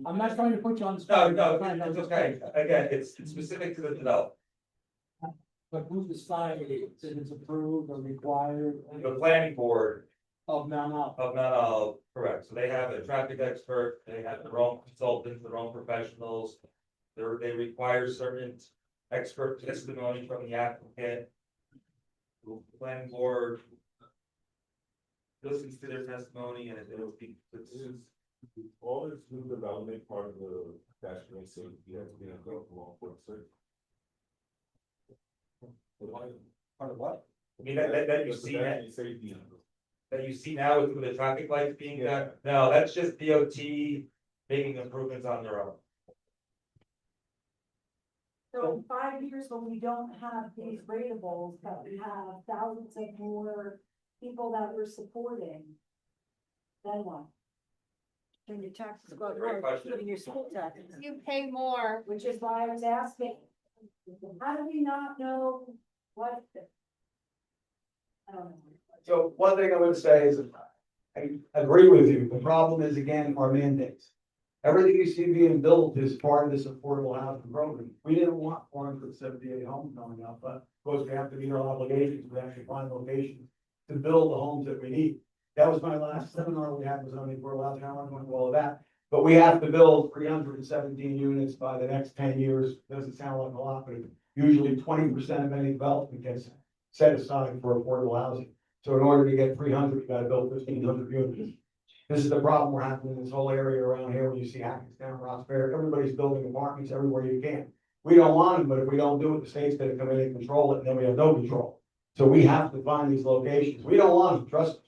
I'm not trying to put you on the spot. No, it's okay, again, it's specific to the development. But who's deciding if it's approved or required The planning board of Mount Olive? of Mount Olive, correct, so they have a traffic expert, they have their own consultants, their own professionals. They require certain expert testimony from the applicant. The planning board listens to their testimony and it'll be. Is all this new development part of the statutory safety has been a go along for certain? Part of what? I mean, that you see that. Safety. That you see now with the traffic lights being done, no, that's just DOT making improvements on their own. So in 5 years, when we don't have these ratables, but we have thousands of more people that we're supporting, then what? Then your taxes go Great question. including your school taxes. You pay more. Which is why I was asking, how do we not know what? I don't know. So one thing I would say is, I agree with you. The problem is, again, our mandates. Everything you see being built is part of this affordable housing program. We didn't want 478 homes going up, but of course we have to meet our obligations. We actually find locations to build the homes that we need. That was my last seminar we had, was on the affordable housing. I won't go into all of that. But we have to build 317 units by the next 10 years. Doesn't sound like a lot, but usually 20% of any development gets set aside for affordable housing. So in order to get 300, you gotta build 1,500 units. This is the problem we're having in this whole area around here, when you see Hackettstown, Roxbury, everybody's building apartments everywhere you can. We don't want them, but if we don't do it, the state's gonna come in and control it, and then we have no control. So we have to find these locations. We don't want them, trust me.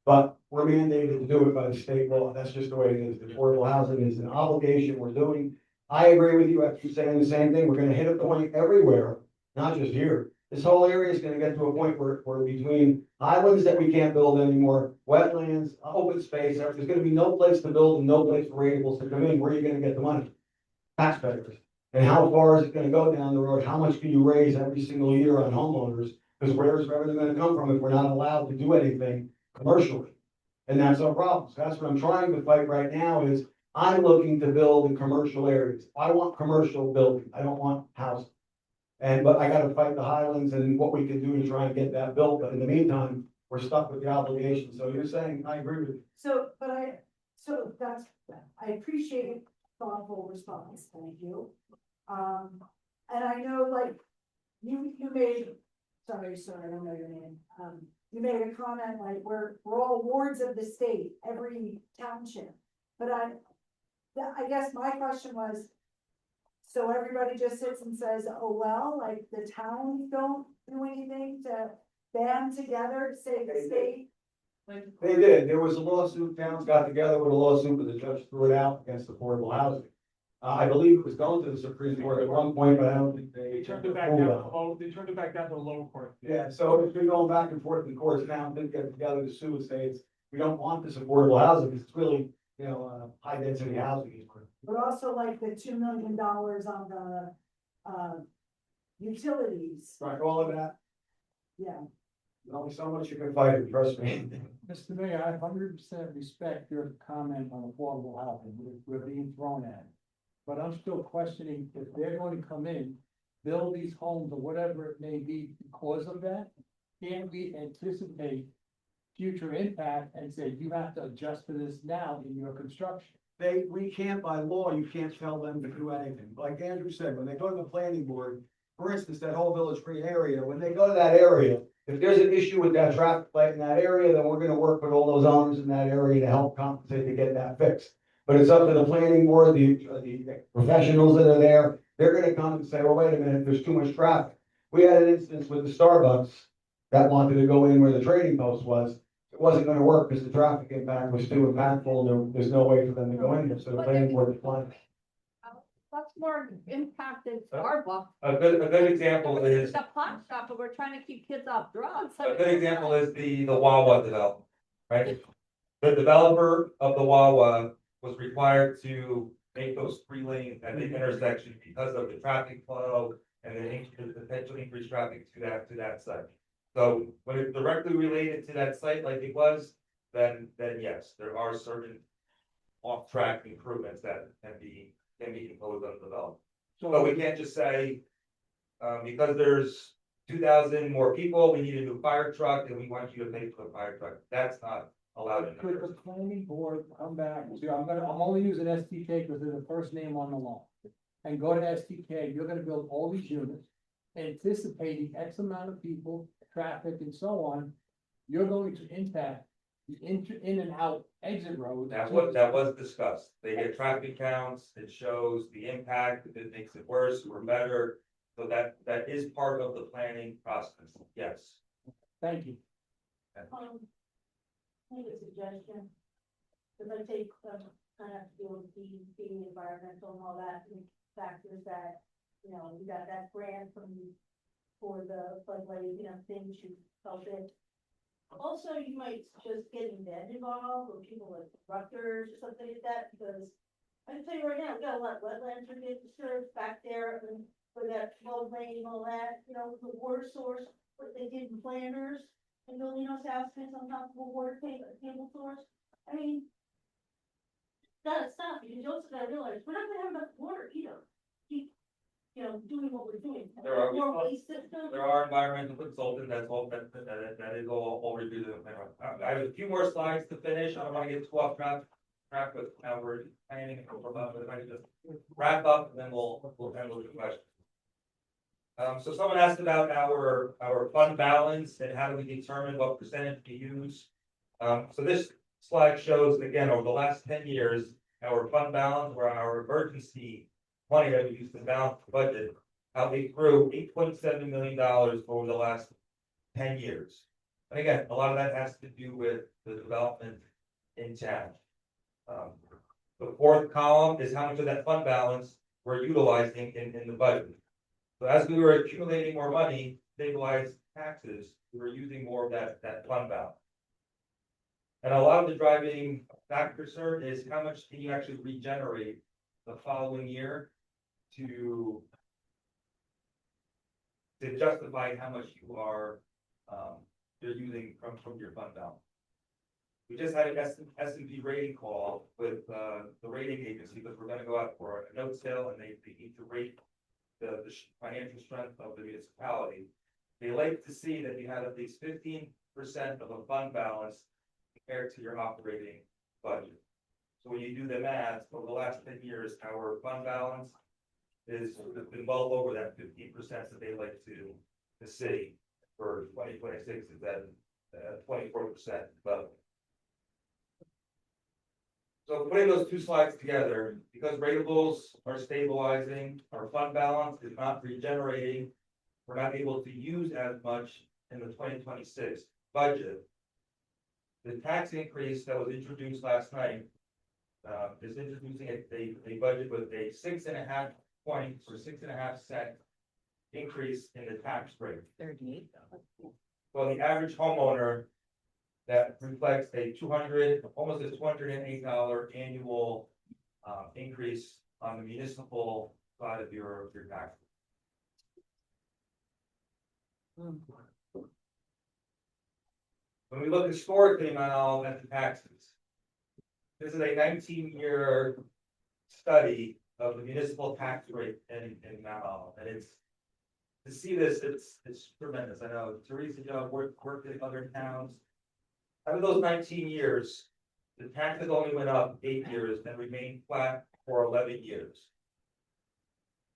But we're mandated to do it by the state law. That's just the way it is. Affordable housing is an obligation we're doing. I agree with you. I keep saying the same thing. We're gonna hit a point everywhere, not just here. This whole area is gonna get to a point where between highlands that we can't build anymore, wetlands, open space, there's gonna be no place to build and no place for ratables to come in. Where are you gonna get the money? Taxpayers. And how far is it gonna go down the road? How much can you raise every single year on homeowners? Because where's everything gonna come from if we're not allowed to do anything commercially? And that's our problem. So that's what I'm trying to fight right now is I'm looking to build in commercial areas. I want commercial building. I don't want housing. But I gotta fight the highlands and what we can do to try and get that built, but in the meantime, we're stuck with the obligation, so you're saying, I agree with you. So I appreciate thoughtful response, thank you. And I know, like, you made, sorry, I don't know your name. You made a comment like, we're all wards of the state, every township. But I guess my question was, so everybody just sits and says, oh, well, like the towns don't do anything to band together to save the state? They did, there was a lawsuit, towns got together with a lawsuit, but the judge threw it out against affordable housing. I believe it was going to the Supreme Court at one point, but I don't think They they. turned it back down to the lower court. Yeah, so it's been going back and forth in courts now, didn't get together to sue and say it's, we don't want this affordable housing, because it's really, high density housing. But also like the $2 million on the utilities, Right, all of that, yeah. there's only so much you can fight it, trust me. Mr. Mayor, I 100% respect your comment on affordable housing, we're being thrown at. it. But I'm still questioning if they're going to come in, build these homes or whatever it may be because of that. Can we anticipate future impact and say you have to adjust to this now in your construction? We can't, by law, you can't tell them to do anything. Like Andrew said, when they go to the planning board, for instance, that whole Village Green area, when they go to that area, if there's an issue with that traffic light in that area, then we're gonna work with all those owners in that area to help compensate to get that fixed. But it's up to the planning board, the professionals that are there, they're gonna come and say, well, wait a minute, there's too much traffic. We had an instance with the Starbucks that wanted to go in where the trading post was, it wasn't gonna work because the traffic impact was too impactful, there's no way for them to go in there, so the planning board declined. That's more impact than Starbucks. A good example is, It's a pot shop, but we're trying to keep kids off drugs. a good example is the Wawa development, right? The developer of the Wawa was required to make those 3 lanes at the intersection because of the traffic flow and the potential increased traffic to that site. So when it's directly related to that site like it was, then yes, there are certain off-track improvements that can be imposed on the developer. But we can't just say, because there's 2,000 more people, we need a new fire truck and we want you to pay for the fire truck. That's not allowed in the Could the planning board come back to, I'm only using STK because they're the first name on the law. And go to STK, you're gonna build all these units, anticipating X amount of people, traffic and so on. You're going to impact the in and out exit roads. That was discussed. They get traffic counts, it shows the impact, if it makes it worse or better. So that is part of the planning process, yes. Thank you. I have a suggestion. Cause I take, kind of deal with being environmental and all that, and factors that, you know, we got that grant for the floodway, things you felt it. Also, you might just get Ned involved, or people like Rutgers or something like that, because I can tell you right now, we got a lot of wetlands are getting disturbed back there, and for that floodway and all that, the water source, what they did in Flanders, and building those houses on top of a water table source. I mean, gotta stop, because you also gotta realize, we're not gonna have enough water either. Keep, doing what we're doing. There are- More waste system. There are environmental consultants, that is all reviewed. I have a few more slides to finish. I don't want to get too off track with how we're planning and but if I can just wrap up, and then we'll handle the questions. So someone asked about our fund balance and how do we determine what percentage to use. So this slide shows, again, over the last 10 years, our fund balance or our emergency money that we use to balance the budget, how we grew $8.7 million over the last 10 years. And again, a lot of that has to do with the development in town. The 4th column is how much of that fund balance we're utilizing in the budget. So as we were accumulating more money, stabilized taxes, we were using more of that fund balance. And a lot of the driving factor, sir, is how much can you actually regenerate the following year to justify how much you're using from your fund balance. We just had an S&P rating call with the rating agency because we're going to go out for a note sale and they need to rate the financial strength of the municipality. They like to see that you have at least 15% of a fund balance compared to your operating budget. So when you do the math, over the last 10 years, our fund balance has been well over that 15% that they like to see. For 2026 is at 24%. But so putting those two slides together, because ratables are stabilizing, our fund balance is not regenerating, we're not able to use as much in the 2026 budget. The tax increase that was introduced last night is introducing a budget with a 6.5 point or 6.5 cent increase in the tax rate. 38. Well, the average homeowner, that reflects almost a $208 annual increase on the municipal side of your tax. When we look historically now at the taxes, this is a 19-year study of the municipal tax rate in Mount Olive, and it's to see this, it's tremendous. I know Teresa Young worked in other towns. Out of those 19 years, the taxes only went up 8 years and remained flat for 11 years.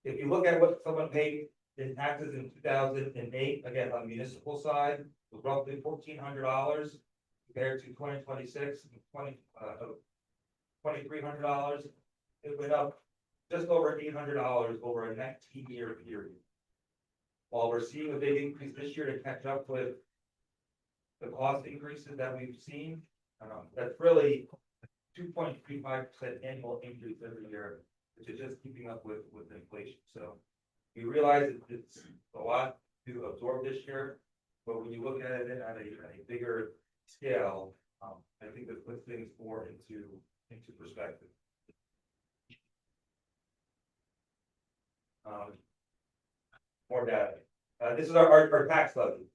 If you look at what someone paid in taxes in 2008, again, on the municipal side, it was roughly $1,400 compared to 2026, $2,300. It went up just over $800 over a 19-year period. While we're seeing a big increase this year to catch up with the cost increases that we've seen, that's really 2.35% annual increase every year, which is just keeping up with inflation. So we realize it's a lot to absorb this year, but when you look at it at a bigger scale, I think that puts things more into perspective. More data. This is our tax levy.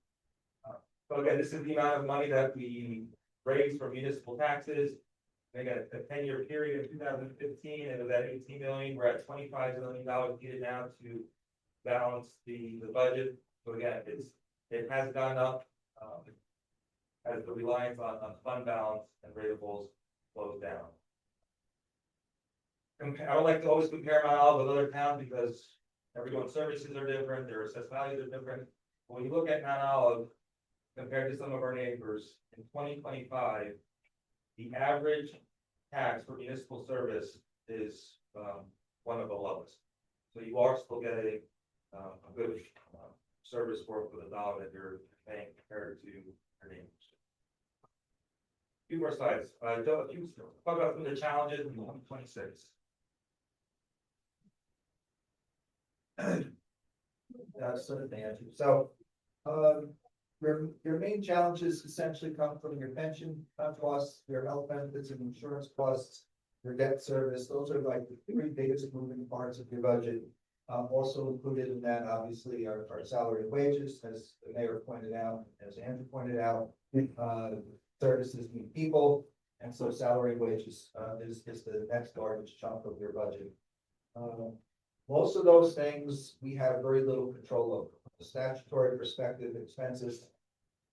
So again, this is the amount of money that we raise for municipal taxes. They got a 10-year period of 2015, it was at 18 million. We're at $25 million needed now to balance the budget. So again, it has gone up as the reliance on fund balance and ratables slows down. I don't like to always compare Mount Olive with other towns because everyone's services are different, their assessed values are different. When you look at Mount Olive compared to some of our neighbors, in 2025, the average tax for municipal service is one of the lowest. So you are still getting a good service for the dollar that you're paying compared to your neighbors. A few more slides. Talk about some of the challenges in 2026. Sort of answer. So, your main challenges essentially come from your pension costs, your health benefits and insurance costs, your debt service. Those are like the three biggest moving parts of your budget. Also included in that, obviously, are salary and wages, as the mayor pointed out, as Andrew pointed out. Services need people, and so salary and wages is the next largest chunk of your budget. Most of those things we have very little control over. From a statutory perspective, expenses,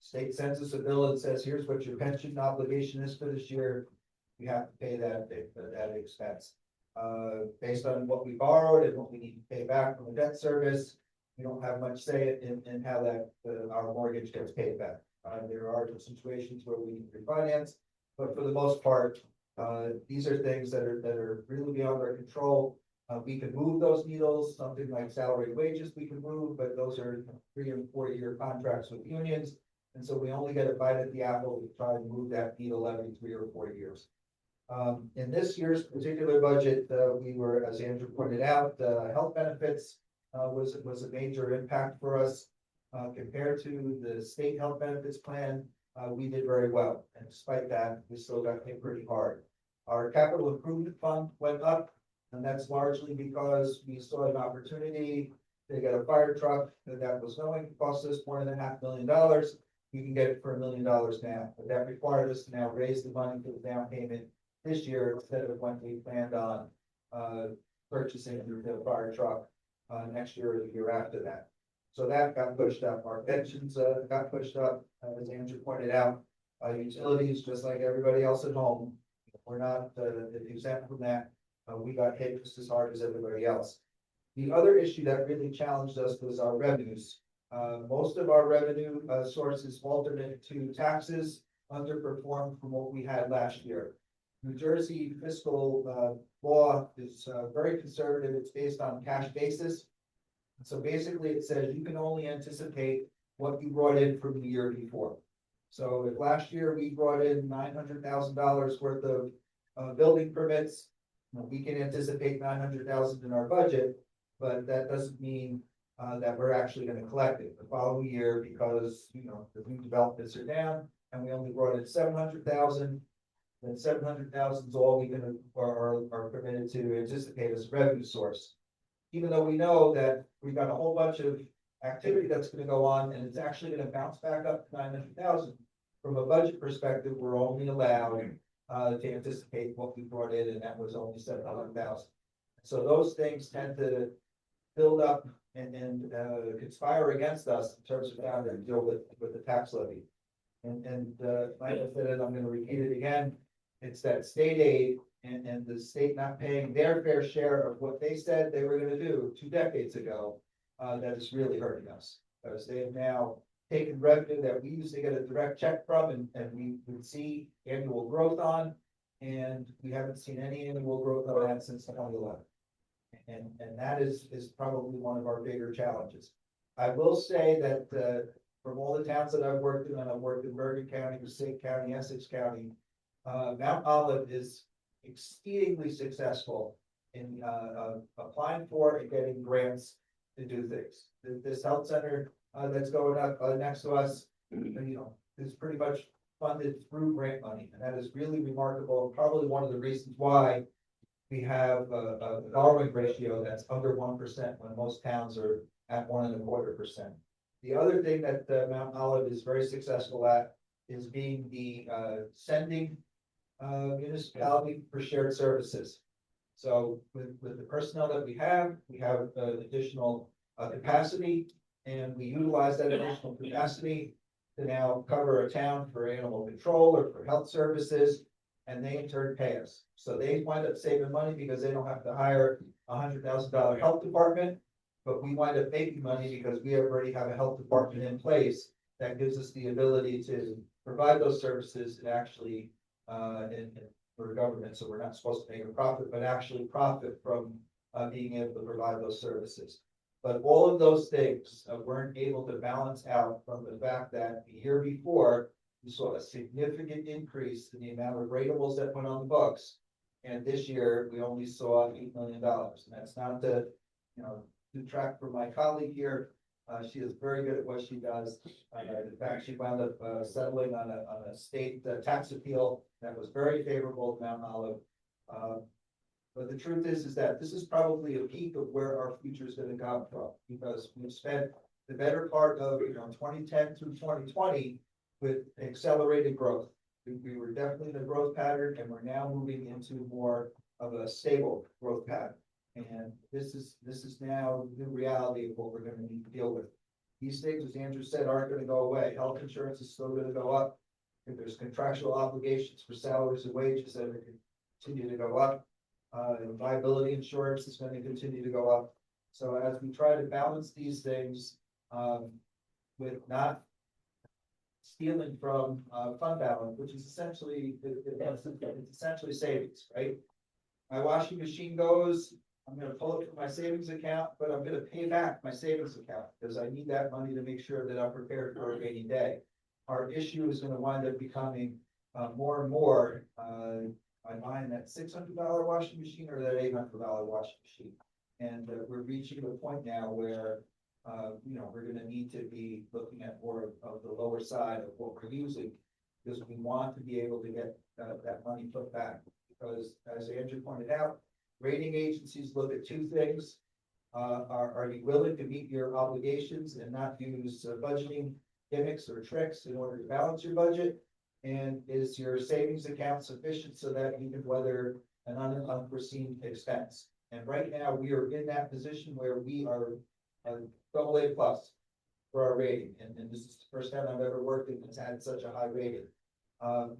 state census a bill that says, here's what your pension obligation is for this year. You have to pay that expense. Based on what we borrowed and what we need to pay back from the debt service, we don't have much say in how that our mortgage gets paid back. There are situations where we need to refinance, but for the most part, these are things that are really beyond our control. We can move those needles, something like salary and wages we can move, but those are 3 and 4 year contracts with unions. And so we only get a bite at the apple to try and move that needle every 3 or 4 years. In this year's particular budget, we were, as Andrew pointed out, health benefits was a major impact for us. Compared to the state health benefits plan, we did very well. And despite that, we still got hit pretty hard. Our capital improvement fund went up. And that's largely because we saw an opportunity to get a fire truck that was going to cost us $1.5 million. We can get it for $1 million now, but that required us to now raise the money for the down payment this year instead of when we planned on purchasing the fire truck next year or the year after that. So that got pushed up. Our pensions got pushed up, as Andrew pointed out. Utilities, just like everybody else at home, we're not exempt from that. We got hit just as hard as everybody else. The other issue that really challenged us was our revenues. Most of our revenue sources alternate to taxes underperformed from what we had last year. New Jersey fiscal law is very conservative. It's based on cash basis. So basically it says you can only anticipate what you brought in from the year before. So if last year we brought in $900,000 worth of building permits, we can anticipate $900,000 in our budget, but that doesn't mean that we're actually going to collect it the following year because the new developments are down and we only brought in $700,000. Then $700,000 is all we are permitted to anticipate as a revenue source. Even though we know that we've got a whole bunch of activity that's going to go on and it's actually going to bounce back up to 900,000. From a budget perspective, we're only allowed to anticipate what we brought in, and that was only 700,000. So those things tend to build up and conspire against us in terms of how to deal with the tax levy. And like I said, I'm going to repeat it again. It's that state aid and the state not paying their fair share of what they said they were going to do 2 decades ago. That is really hurting us because they have now taken revenue that we used to get a direct check from and we would see annual growth on, and we haven't seen any annual growth on that since 2011. And that is probably one of our bigger challenges. I will say that from all the towns that I've worked in, and I've worked in Bergen County, Passaic County, Essex County, Mount Olive is exceedingly successful in, applying for and getting grants to do things. This health center, that's going up, next to us, is pretty much funded through grant money, and that is really remarkable, probably one of the reasons why we have a borrowing ratio that's under 1% when most towns are at 1.25%. The other thing that Mount Olive is very successful at is being the sending municipality for shared services. So with the personnel that we have additional capacity, and we utilize that additional capacity to now cover a town for animal control or for health services, and they in turn pay us. So they wind up saving money because they don't have to hire $100,000 health department, but we wind up making money because we already have a health department in place that gives us the ability to provide those services and actually, for the government, so we're not supposed to make a profit, but actually profit from being able to provide those services. But all of those things weren't able to balance out from the fact that the year before, we saw a significant increase in the amount of rateables that went on the books. And this year, we only saw $8 million. And that's not to, detract from my colleague here. She is very good at what she does. In fact, she wound up settling on a state tax appeal that was very favorable to Mount Olive. But the truth is that this is probably a peak of where our future is going to come from, because we've spent the better part of 2010 through 2020 with accelerated growth. We were definitely in a growth pattern, and we're now moving into more of a stable growth pattern. And this is now the new reality of what we're going to need to deal with. These things, as Andrew said, aren't going to go away. Health insurance is still going to go up. If there's contractual obligations for salaries and wages that are going to continue to go up. And liability insurance is going to continue to go up. So as we try to balance these things, with not stealing from fund balance, which is essentially, it's essentially savings, right? My washing machine goes, I'm gonna pull it from my savings account, but I'm gonna pay back my savings account because I need that money to make sure that I'm prepared for a rainy day. Our issue is gonna wind up becoming more and more, I buying that $600 washing machine or that $800 washing machine. And we're reaching a point now where, we're gonna need to be looking at more of the lower side of what we're using, because we want to be able to get that money put back. Because as Andrew pointed out, rating agencies look at two things. Are you willing to meet your obligations and not use budgeting gimmicks or tricks in order to balance your budget? And is your savings account sufficient so that you can weather an unforeseen expense? And right now, we are in that position where we are AA+ for our rating. And this is the first time I've ever worked in that's had such a high rating.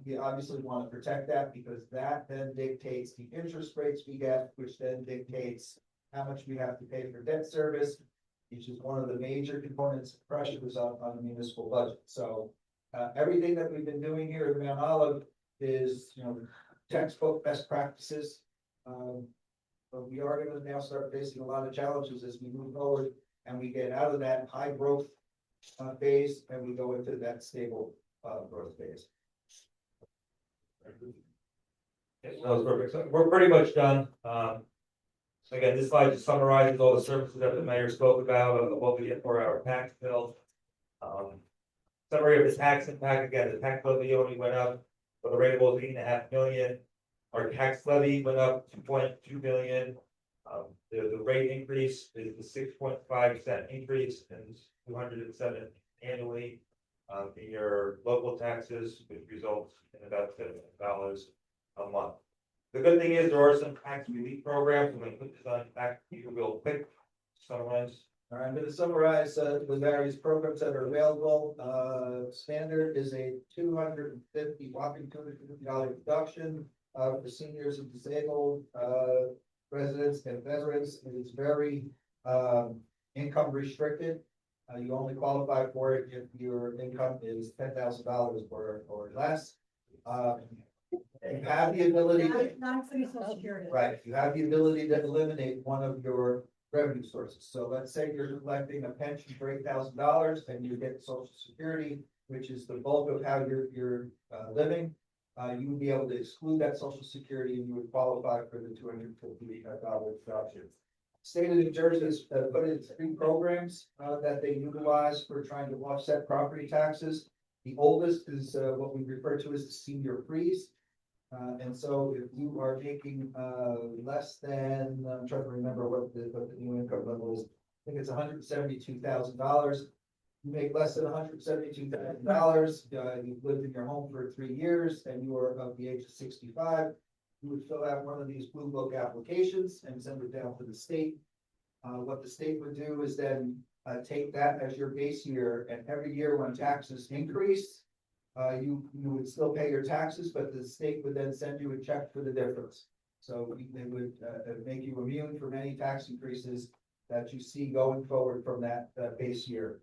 We obviously want to protect that, because that then dictates the interest rates we get, which then dictates how much we have to pay for debt service, which is one of the major components of pressures on the municipal budget. So everything that we've been doing here at Mount Olive is, textbook best practices. But we are going to now start facing a lot of challenges as we move forward and we get out of that high growth phase and we go into that stable growth phase. That was perfect. So we're pretty much done. So again, this slide just summarizes all the services that the mayor spoke about, of what we get for our tax bill. Summary of the tax impact, again, the tax levy only went up, but the rate was $8.5 million. Our tax levy went up $2.2 million. The rate increase is the 6.5% increase, and 207 annually. In your local taxes, which results in about $7 a month. The good thing is there are some tax relief programs. I'm going to put this on back to you real quick. Summarize. All right, I'm going to summarize the various programs that are available. Standard is a $250 reduction for seniors and disabled residents and veterans. It is very income restricted. You only qualify for it if your income is $10,000 or less. You have the ability to, Not including Social Security. right, you have the ability to eliminate one of your revenue sources. So let's say you're collecting a pension for $8,000 and you get Social Security, which is the bulk of how you're living. You would be able to exclude that Social Security and you would qualify for the $250 deduction. State of New Jersey has put in 3 programs that they utilize for trying to offset property taxes. The oldest is what we refer to as the senior freeze. And so if you are making less than, I'm trying to remember what the new income level is. I think it's $172,000. You make less than $172,000, you've lived in your home for 3 years and you are of the age of 65. You would fill out one of these blue book applications and send it down to the state. What the state would do is then take that as your base year, and every year when taxes increase, you would still pay your taxes, but the state would then send you a check for the difference. So they would make you immune from any tax increases that you see going forward from that base year.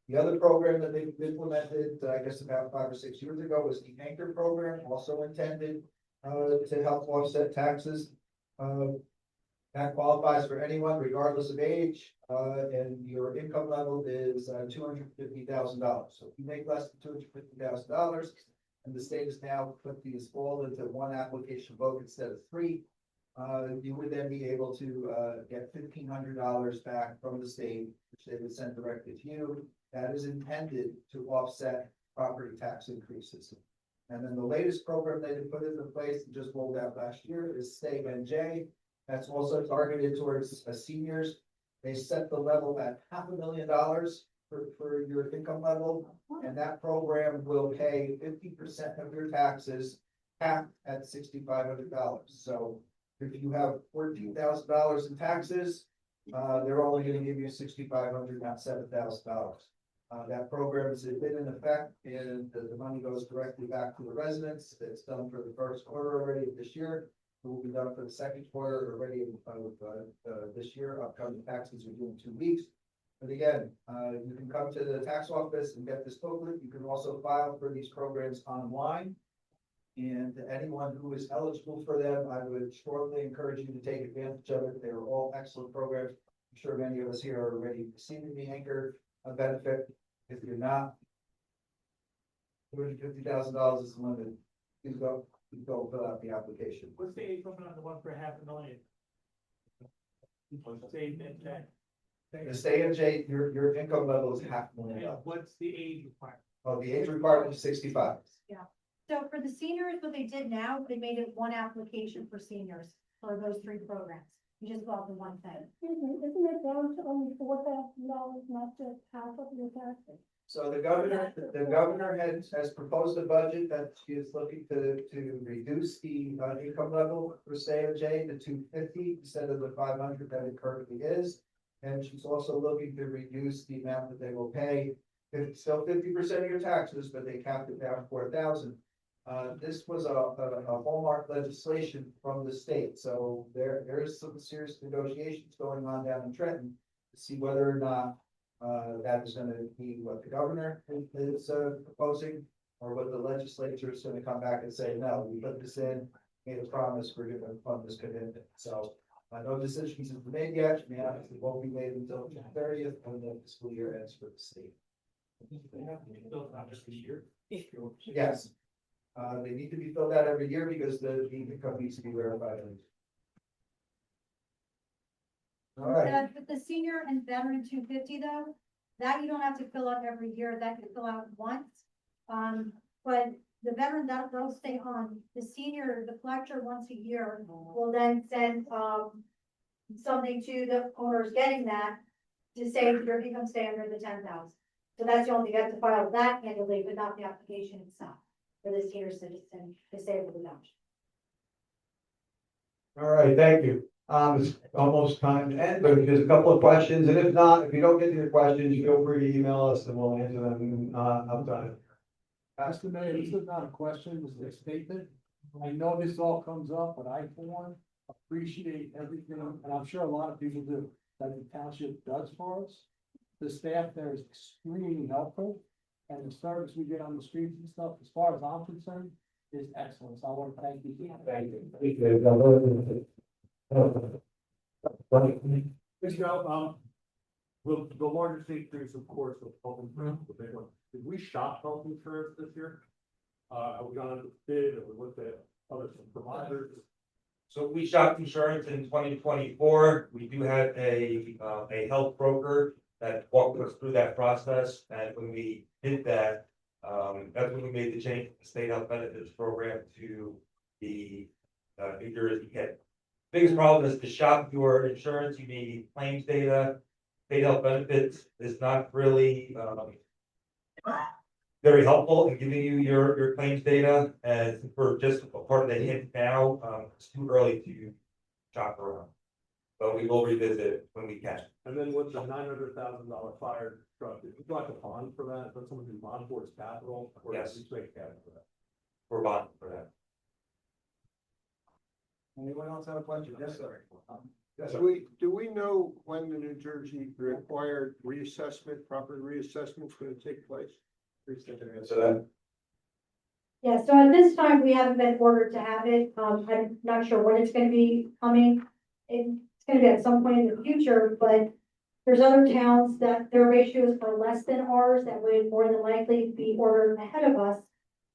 The other program that they've implemented, I guess about 5 or 6 years ago, was the Anchor program, also intended to help offset taxes. That qualifies for anyone regardless of age, and your income level is $250,000. So if you make less than $250,000, and the state has now put these all into one application vote instead of 3, you would then be able to get $1,500 back from the state, which they would send directly to you. That is intended to offset property tax increases. And then the latest program they put into place and just rolled out last year is Stay NJ. That's also targeted towards seniors. They set the level at $500,000 for your income level, and that program will pay 50% of your taxes, capped at $6,500. So if you have $14,000 in taxes, they're only going to give you $6,500, not $7,000. That program has been in effect, and the money goes directly back to the residents. It's done for the first quarter already of this year. It will be done for the second quarter already of this year. Upcoming taxes are due in 2 weeks. But again, you can come to the tax office and get this booklet. You can also file for these programs online. And anyone who is eligible for them, I would strongly encourage you to take advantage of it. They are all excellent programs. I'm sure many of us here are already receiving the Anchor benefit. If you're not, $250,000 is the limit. Please go fill out the application. What's the age limit on the one for $500,000? The Stay NJ, your income level is $500,000. What's the age requirement? Oh, the age requirement is 65. So for the seniors, what they did now, they made it one application for seniors for those 3 programs. You just go out the one thing. Isn't it down to only $4,000, not just half of your taxes? So the governor has proposed a budget that she is looking to reduce the income level for Stay NJ to 250 instead of the 500 that it currently is. And she's also looking to reduce the amount that they will pay. It's still 50% of your taxes, but they capped it down 4,000. This was a hallmark legislation from the state, so there is some serious negotiations going on down in Trenton to see whether or not that is going to be what the governor is proposing, or what the legislature is going to come back and say, no, we put this in, made a promise, we're going to fund this commitment. So no decisions have been made yet. It won't be made until June 30th when the fiscal year ends for the state. Yes. They need to be filled out every year because the income needs to be verified. All right. With the senior and veteran 250 though, that you don't have to fill out every year, that you fill out once. But the veteran, they'll stay on. The senior, the collector once a year will then send something to the owners getting that to say your income stay under the 10,000. So that's the only, you have to file that annually, but not the application itself for the senior citizen disabled adoption. All right, thank you. It's almost time to end, but there's a couple of questions, and if not, if you don't get to your questions, feel free to email us and we'll answer them uptime. Mr. Mayor, this is not a question, this is a statement. I know this all comes up, but I, for one, appreciate everything, and I'm sure a lot of people do, that the township does for us. The staff there is extremely helpful, and the service we get on the streets and stuff, as far as I'm concerned, is excellent. So I want to thank you. Thank you. Well, the largest increase, of course, of health insurance, the big one. Did we shop health insurance this year? Have we gone to bid, or we looked at other providers? So we shopped insurance in 2024. We do have a health broker that walked us through that process. And when we did that, that's when we made the change from the state health benefits program to the New Jersey HIP. Biggest problem is to shop your insurance, you need claims data. State health benefits is not really very helpful in giving you your claims data, and we're just a part of the HIP now, it's too early to shop around. But we will revisit it when we can. And then with the $900,000 fire truck, did you got the bond for that? But someone can bond for its capital? Or Yes. did you take cash for that? We're bonding for that. Anyone else have a question? Yes, sir. Yes, sir. Do we know when the New Jersey required reassessment, property reassessment is gonna take place? So that, Yeah, so at this time, we haven't been ordered to have it. I'm not sure when it's gonna be coming. It's gonna be at some point in the future, but there's other towns that their ratios are less than ours that would more than likely be ordered ahead of us.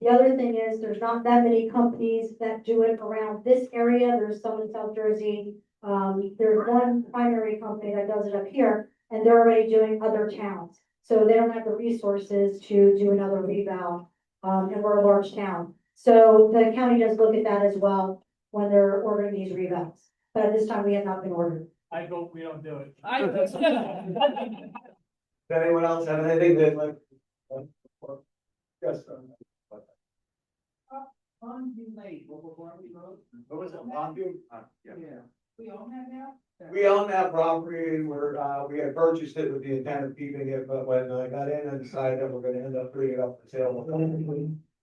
The other thing is, there's not that many companies that do it around this area. There's some in South Jersey. There's one primary company that does it up here, and they're already doing other towns. So they don't have the resources to do another reval, and we're a large town. So the county does look at that as well when they're ordering these revals. But at this time, we have not been ordered. I hope we don't do it. does anyone else have anything that like? Yes, sir. Pondview Lake, what was it, Longview? Yeah. We own that now? We own that property, and we had purchased it with the intent of keeping it, but when I got in, I decided that we're gonna end up putting it up for sale.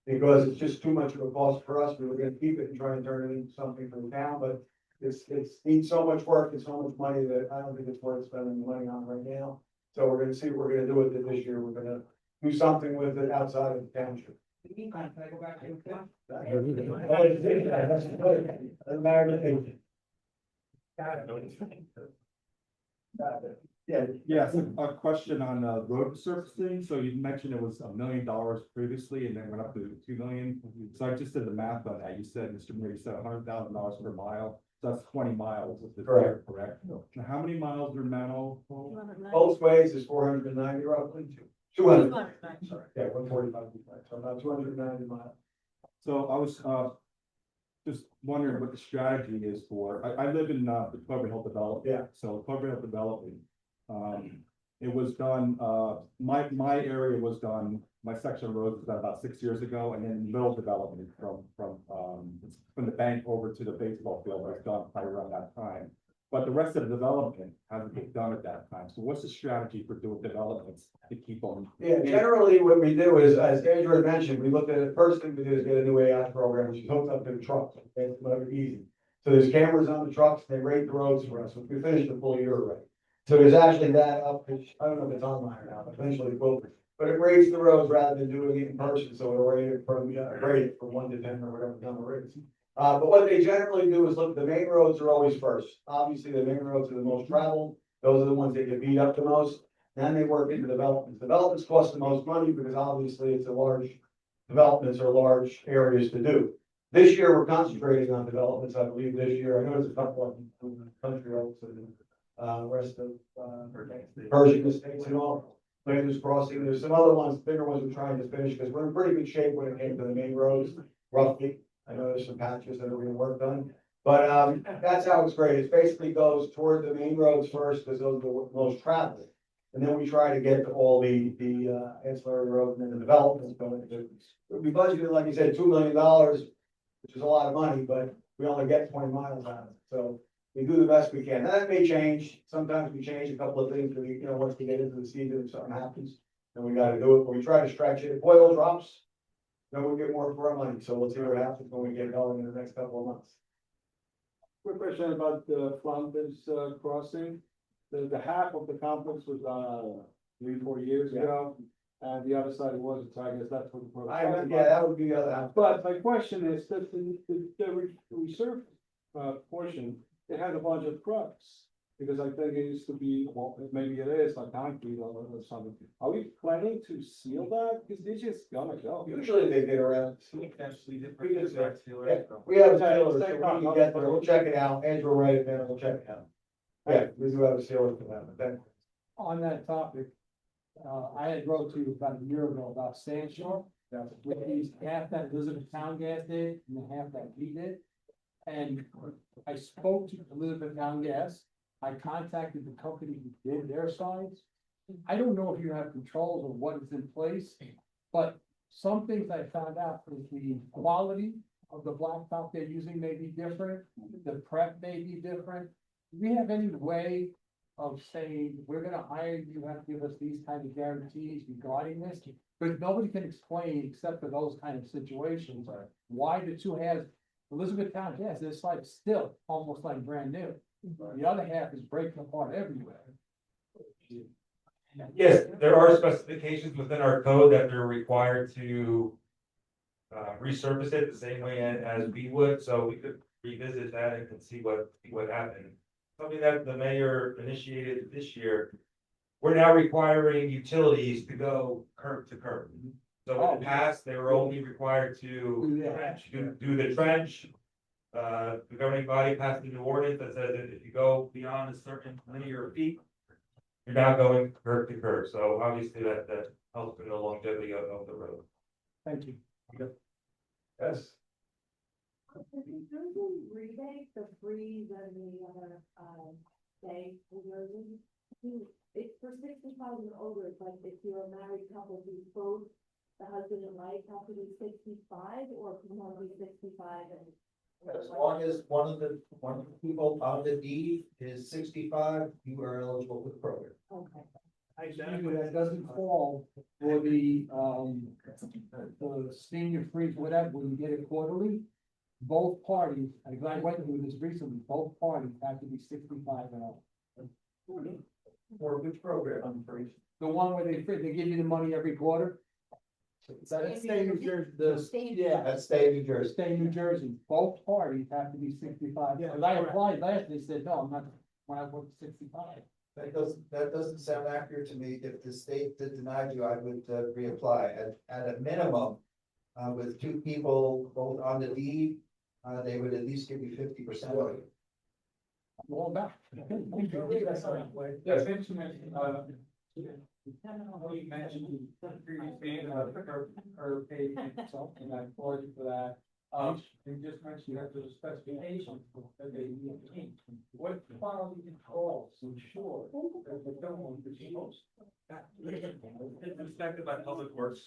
Because it's just too much of a cost for us, we were gonna keep it and try and turn it into something for the town, but it's needs so much work and so much money that I don't think it's worth spending the money on right now. So we're gonna see what we're gonna do with it this year, we're gonna do something with it outside of the township. Yes, a question on road surfacing. So you mentioned it was $1 million previously and then went up to 2 million. So I just did the math on that. You said, Mr. Mayor, you said $100,000 per mile. So that's 20 miles. If it's Correct. Correct. Now, how many miles are Menlo? Both ways is 490 roughly, 200, sorry, yeah, 145, so about 290 miles. So I was just wondering what the strategy is for, I live in the Clover Hill development. Yeah. So Clover Hill development, it was done, my area was done, my section of road was done about 6 years ago, and then middle development from the bank over to the baseball field was done right around that time. But the rest of the development hasn't been done at that time. So what's the strategy for doing developments to keep them? Yeah, generally what we do is, as Andrew had mentioned, we looked at it, first thing we did is get a new AI program, which is hooked up to the trucks, okay, it's never easy. So there's cameras on the trucks, they rate the roads for us, we finished the full year already. So there's actually that up, which, I don't know if it's online or not, but eventually it will be. But it rates the roads rather than doing it in person, so it'll rate it from 1 to 10 or whatever the number is. But what they generally do is look, the main roads are always first. Obviously, the main roads are the most traveled. Those are the ones that get beat up the most. Then they work into developments. Developments cost the most money because obviously developments are large areas to do. This year, we're concentrating on developments, I believe this year. I know there's a couple of them, Country Oaks and rest of Pershing Estates and all. Landers Crossing. There's some other ones, bigger ones we're trying to finish because we're in pretty good shape when it came to the main roads, roughly. I know there's some patches that are being worked on, but that's how it's graded. It basically goes toward the main roads first because those are the most traveled. And then we try to get to all the ancillary roads and then the developments going to. We budgeted, like you said, $2 million, which is a lot of money, but we only get 20 miles out of it. So we do the best we can. Now, that may change. Sometimes we change a couple of things, once we get into the season, if something happens, then we got to do it. But we try to stretch it. If oil drops, then we'll get more for our money. So we'll see what happens when we get going in the next couple of months. Quick question about the Flanders crossing. The half of the complex was 3-4 years ago, and the other side wasn't, so I guess that's what. Yeah, that would be the other half. But my question is that the reserve portion, it had a bunch of trucks. Because I think it used to be, well, maybe it is like concrete or something. Are we planning to seal that? Because they're just gonna go. Usually they get around. Yeah. We have a sealer, so we can get there, we'll check it out, Andrew will write it down, we'll check it out. Yeah, we do have a sealer for that, but then. On that topic, I had wrote to you about a year ago about Sand Shore. With these, half that Elizabethtown gas did, and the half that we did. And I spoke to Elizabethtown Gas, I contacted the company who did their sides. I don't know if you have controls or what is in place, but some things I found out is the quality of the blacktop they're using may be different, the prep may be different. Do we have any way of saying, we're gonna hire you, you have to give us these kind of guarantees regarding this? But nobody can explain, except for those kind of situations, why the two halves, Elizabethtown Gas, this site's still almost like brand new. The other half is breaking apart everywhere. Yes, there are specifications within our code that they're required to resurface it the same way as we would, so we could revisit that and can see what happened. Something that the mayor initiated this year, we're now requiring utilities to go curb to curb. So in the past, they were only required to do the trench. The governing body passed a new ordinance that says that if you go beyond a certain linear feet, you're now going curb to curb, so obviously that helps in the longevity of the road. Thank you. Yes. There's a rebate, the free, than the other, day, it's for 65 and older, but if you're a married couple, who's both the husband and wife have to be 65, or can one be 65 and. As long as one of the people on the deed is 65, you are eligible for the program. Okay. Usually that doesn't fall for the senior freeze, whatever, when you get it quarterly. Both parties, I went through this recently, both parties have to be 65 and up. For which program, I'm afraid? The one where they give you the money every quarter. That's state New Jersey, yeah, That's state of New Jersey. state New Jersey, both parties have to be 65. Yeah, Cause I applied last, they said, no, I'm not, when I worked 65. That doesn't sound accurate to me. If the state that denied you, I would reapply. At a minimum, with two people both on the deed, they would at least give you 50% of it. I'm all back. Yes, we mentioned previously, her page, and I applaud you for that. You just mentioned you have the specifications that they need to meet. What quality controls ensure that the film is used? It's inspected by Public Works.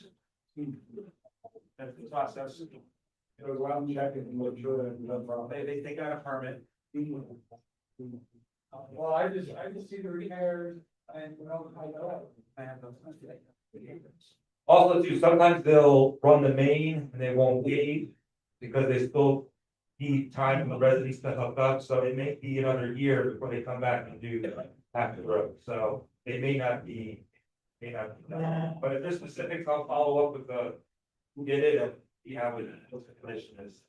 That's the process. It was around checking and make sure that no problem. They got a permit. Well, I just see the repairs and, you know, I have those. Also, too, sometimes they'll run the main and they won't leave because they still need time for the residents to hook up, so it may be another year before they come back and do half the road, so they may not be. But if there's specifics, I'll follow up with who did it and see how the condition is.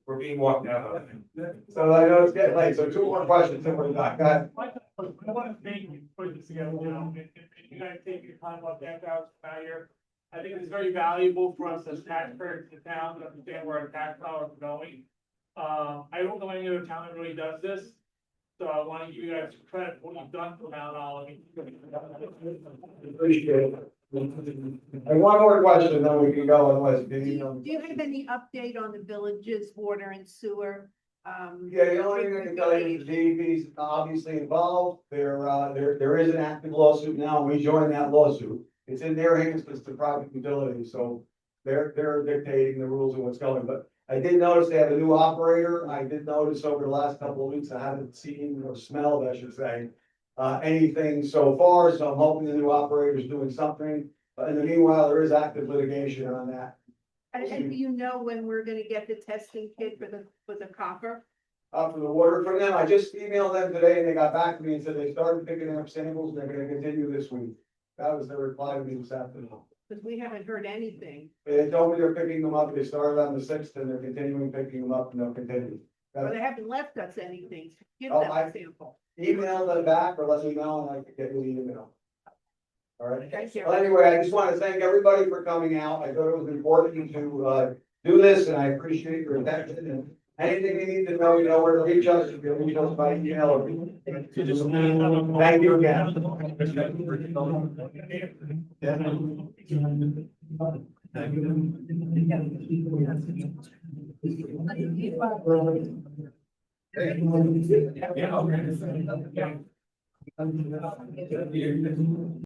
We're being walked out of it. So I know it's getting late, so two more questions and we're done. Go ahead. I want to thank you for putting this together, and you guys take your time about that out here. I think it's very valuable for us as taxpayers in the town to understand where our tax dollars are going. I don't know any other town that really does this, so I want to give you guys credit for what you've done for Mount Olive. Appreciate it. And one more question, then we can go unless. Do you have any update on the village's water and sewer? Yeah, the only thing I can tell you is the DEP's obviously involved. There is an active lawsuit now, and we joined that lawsuit. It's in their hands, but it's the private utility, so they're dictating the rules of what's going, but I did notice they have a new operator. I did notice over the last couple of weeks, I haven't seen or smelled, I should say, anything so far, so I'm hoping the new operator is doing something. But in the meanwhile, there is active litigation on that. And do you know when we're gonna get the testing kit for the copper? For the water from them, I just emailed them today and they got back to me and said they started picking up samples and they're gonna continue this week. That was their reply to me this afternoon. Because we haven't heard anything. They told me they're picking them up, they started on the 6th and they're continuing picking them up and they'll continue. Or they haven't left us anything, give Oh, them I- a sample. Email them back or let me know and I can get you the email. All right. Thank you. Well, anyway, I just want to thank everybody for coming out. I thought it was important to, do this and I appreciate your attention and anything you need to know, you know where to reach us. You can reach us by email or. Thank you again. Yeah.